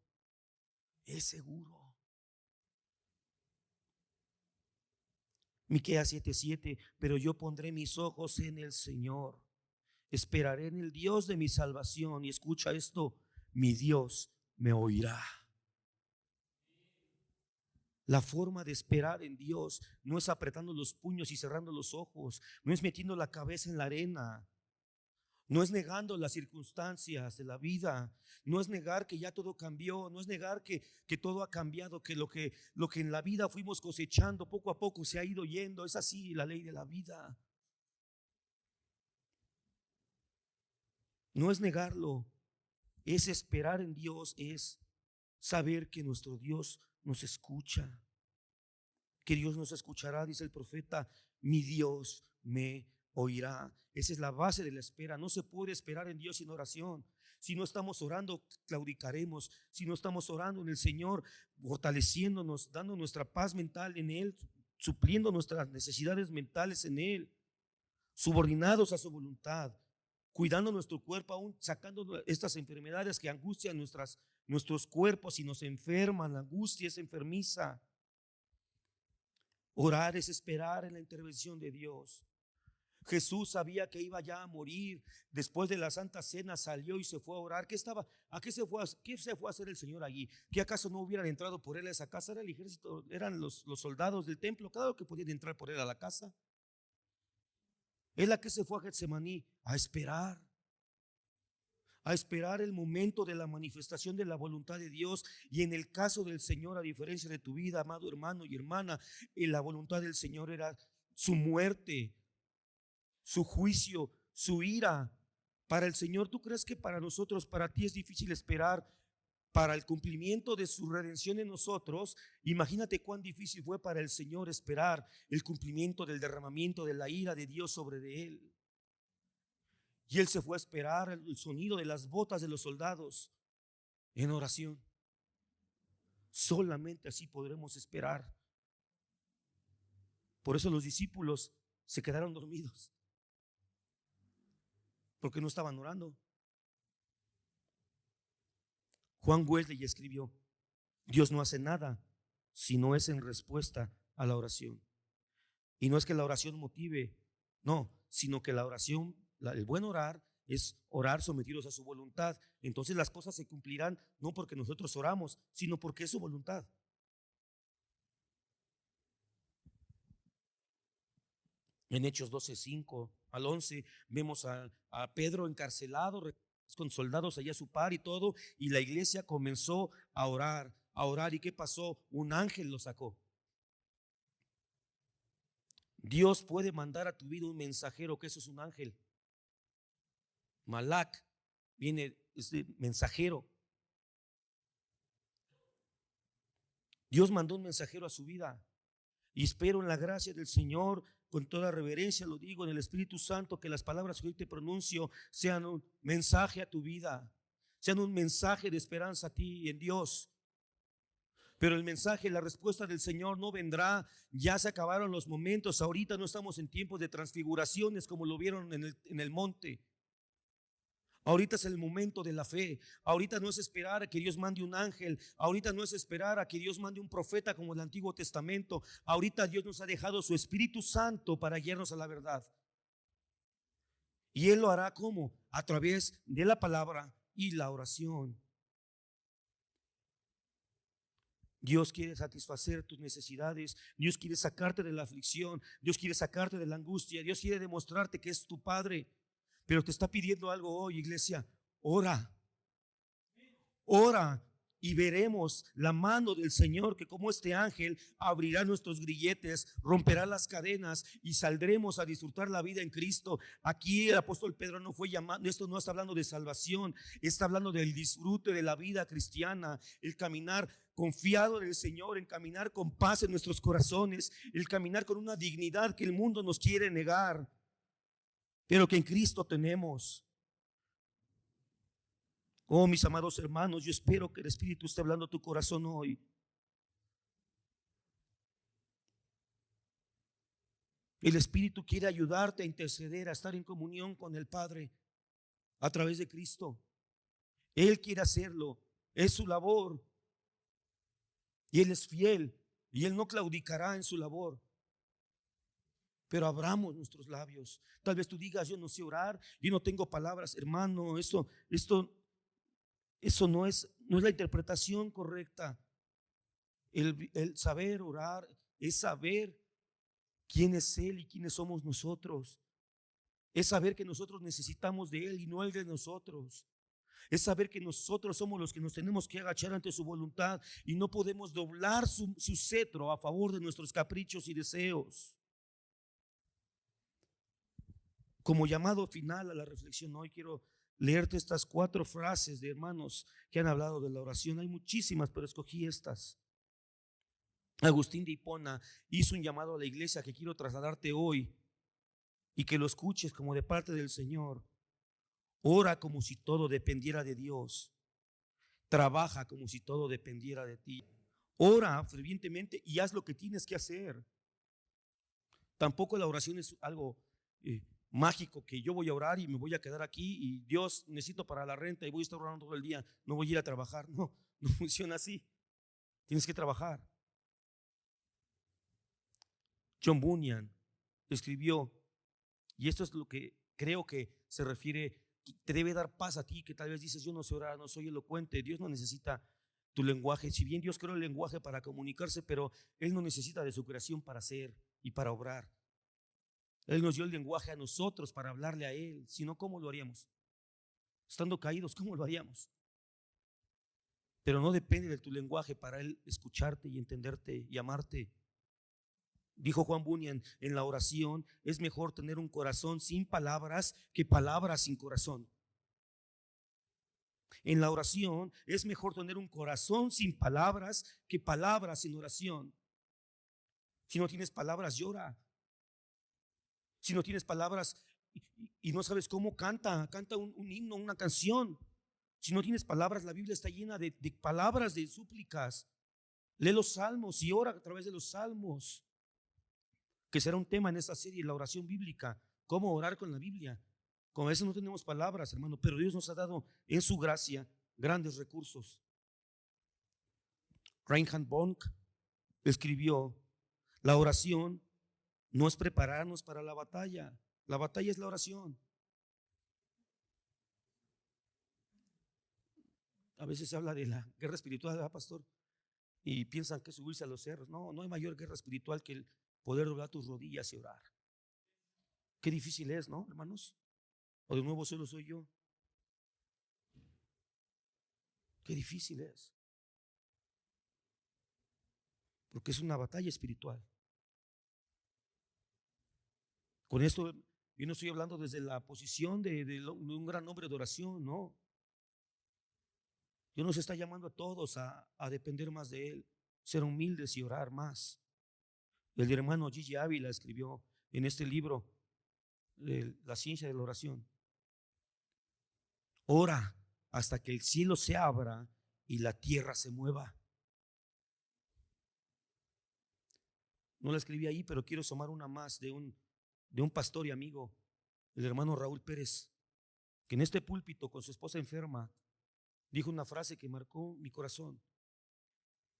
es seguro. Miqueas 7:7, pero yo pondré mis ojos en el Señor, esperaré en el Dios de mi salvación. Y escucha esto, mi Dios me oirá. La forma de esperar en Dios no es apretando los puños y cerrando los ojos, no es metiendo la cabeza en la arena, no es negando las circunstancias de la vida, no es negar que ya todo cambió, no es negar que todo ha cambiado, que lo que en la vida fuimos cosechando poco a poco se ha ido yendo. Es así la ley de la vida. No es negarlo, es esperar en Dios, es saber que nuestro Dios nos escucha, que Dios nos escuchará, dice el profeta, mi Dios me oirá. Esa es la base de la espera. No se puede esperar en Dios sin oración. Si no estamos orando, claudicaremos. Si no estamos orando en el Señor, fortaleciéndonos, dando nuestra paz mental en Él, supliendo nuestras necesidades mentales en Él, subordinados a su voluntad, cuidando nuestro cuerpo, aún sacando estas enfermedades que angustian nuestros cuerpos y nos enferman. La angustia es enfermiza. Orar es esperar en la intervención de Dios. Jesús sabía que iba ya a morir. Después de la Santa Cena salió y se fue a orar. ¿A qué se fue a hacer el Señor allí? ¿Que acaso no hubieran entrado por él a esa casa? Era el ejército, eran los soldados del templo. Claro que podían entrar por él a la casa. Él a qué se fue a Getsemaní, a esperar el momento de la manifestación de la voluntad de Dios. Y en el caso del Señor, a diferencia de tu vida, amado hermano y hermana, la voluntad del Señor era su muerte, su juicio, su ira. Para el Señor, ¿tú crees que para nosotros, para ti es difícil esperar para el cumplimiento de su redención en nosotros? Imagínate cuán difícil fue para el Señor esperar el cumplimiento del derramamiento de la ira de Dios sobre de él. Y él se fue a esperar el sonido de las botas de los soldados en oración. Solamente así podremos esperar. Por eso los discípulos se quedaron dormidos, porque no estaban orando. Juan Wesley escribió: Dios no hace nada si no es en respuesta a la oración. Y no es que la oración motive, no, sino que la oración, el buen orar, es orar sometidos a su voluntad. Entonces las cosas se cumplirán no porque nosotros oramos, sino porque es su voluntad. En Hechos 12:5 al 11 vemos a Pedro encarcelado con soldados allá a su par y todo, y la iglesia comenzó a orar. ¿Y qué pasó? Un ángel lo sacó. Dios puede mandar a tu vida un mensajero, que eso es un ángel. Malak viene, es de mensajero. Dios mandó un mensajero a su vida. Y espero en la gracia del Señor, con toda reverencia lo digo, en el Espíritu Santo, que las palabras que hoy te pronuncio sean un mensaje a tu vida, sean un mensaje de esperanza a ti en Dios. Pero el mensaje, la respuesta del Señor no vendrá. Ya se acabaron los momentos. Ahorita no estamos en tiempos de transfiguraciones como lo vieron en el monte. Ahorita es el momento de la fe. Ahorita no es esperar a que Dios mande un ángel. Ahorita no es esperar a que Dios mande un profeta como el Antiguo Testamento. Ahorita Dios nos ha dejado su Espíritu Santo para guiarnos a la verdad. Y Él lo hará ¿cómo? A través de la palabra y la oración. Dios quiere satisfacer tus necesidades. Dios quiere sacarte de la aflicción. Dios quiere sacarte de la angustia. Dios quiere demostrarte que es tu Padre. Pero te está pidiendo algo hoy, iglesia. Ora y veremos la mano del Señor, que como este ángel abrirá nuestros grilletes, romperá las cadenas y saldremos a disfrutar la vida en Cristo. Aquí el apóstol Pedro no fue llamado, esto no está hablando de salvación, está hablando del disfrute de la vida cristiana, el caminar confiado en el Señor, en caminar con paz en nuestros corazones, el caminar con una dignidad que el mundo nos quiere negar, pero que en Cristo tenemos. Oh, mis amados hermanos, yo espero que el Espíritu esté hablando a tu corazón hoy. El Espíritu quiere ayudarte a interceder, a estar en comunión con el Padre a través de Cristo. Él quiere hacerlo. Es su labor. Y Él es fiel. Y Él no claudicará en su labor. Pero abramos nuestros labios. Tal vez tú digas, yo no sé orar, yo no tengo palabras. Hermano, eso no es la interpretación correcta. El saber orar es saber quién es Él y quiénes somos nosotros. Es saber que nosotros necesitamos de Él y no Él de nosotros. Es saber que nosotros somos los que nos tenemos que agachar ante su voluntad y no podemos doblar su cetro a favor de nuestros caprichos y deseos. Como llamado final a la reflexión hoy, quiero leerte estas 4 frases de hermanos que han hablado de la oración. Hay muchísimas, pero escogí estas. Agustín de Hipona hizo un llamado a la iglesia que quiero trasladarte hoy y que lo escuches como de parte del Señor. Ora como si todo dependiera de Dios. Trabaja como si todo dependiera de ti. Ora fervientemente y haz lo que tienes que hacer. Tampoco la oración es algo mágico que yo voy a orar y me voy a quedar aquí y Dios necesito para la renta y voy a estar orando todo el día. No voy a ir a trabajar. No, no funciona así. Tienes que trabajar. John Bunyan escribió, y esto es lo que creo que se refiere, te debe dar paz a ti, que tal vez dices, yo no sé orar, no soy elocuente. Dios no necesita tu lenguaje. Si bien Dios creó el lenguaje para comunicarse, pero Él no necesita de su creación para ser y para obrar. Él nos dio el lenguaje a nosotros para hablarle a Él. Si no, ¿cómo lo haríamos? Estando caídos, ¿cómo lo haríamos? Pero no depende de tu lenguaje para Él escucharte y entenderte y amarte. Dijo Juan Bunyan, en la oración es mejor tener un corazón sin palabras que palabras sin corazón. En la oración es mejor tener un corazón sin palabras que palabras sin oración. Si no tienes palabras, llora. Si no tienes palabras y no sabes cómo, canta un himno, una canción. Si no tienes palabras, la Biblia está llena de palabras de súplicas. Lee los salmos y ora a través de los salmos, que será un tema en esta serie, la oración bíblica, cómo orar con la Biblia. Con eso no tenemos palabras, hermano, pero Dios nos ha dado en su gracia grandes recursos. Reinhard Bonk escribió, la oración no es prepararnos para la batalla es la oración. A veces se habla de la guerra espiritual, ¿verdad, pastor? Y piensan que subirse a los cerros. No, no hay mayor guerra espiritual que el poder doblar tus rodillas y orar. Qué difícil es, ¿no, hermanos? O de nuevo solo soy yo. Qué difícil es. Porque es una batalla espiritual. Con esto yo no estoy hablando desde la posición de un gran hombre de oración, no. Dios nos está llamando a todos a depender más de Él, ser humildes y orar más. El hermano Gigi Ávila escribió en este libro, La ciencia de la oración, ora hasta que el cielo se abra y la tierra se mueva. No la escribí ahí, pero quiero sumar una más de un pastor y amigo, el hermano Raúl Pérez, que en este púlpito con su esposa enferma dijo una frase que marcó mi corazón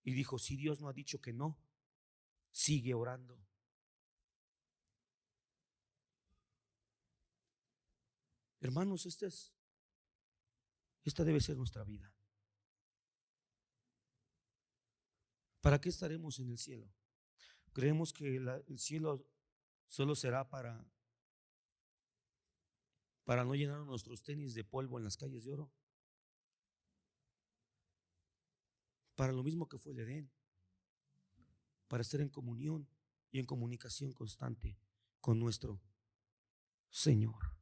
y dijo, si Dios no ha dicho que no, sigue orando. Hermanos, esta debe ser nuestra vida. ¿Para qué estaremos en el cielo? Creemos que el cielo solo será para no llenar nuestros tenis de polvo en las calles de oro. Para lo mismo que fue el Edén, para estar en comunión y en comunicación constante con nuestro Señor.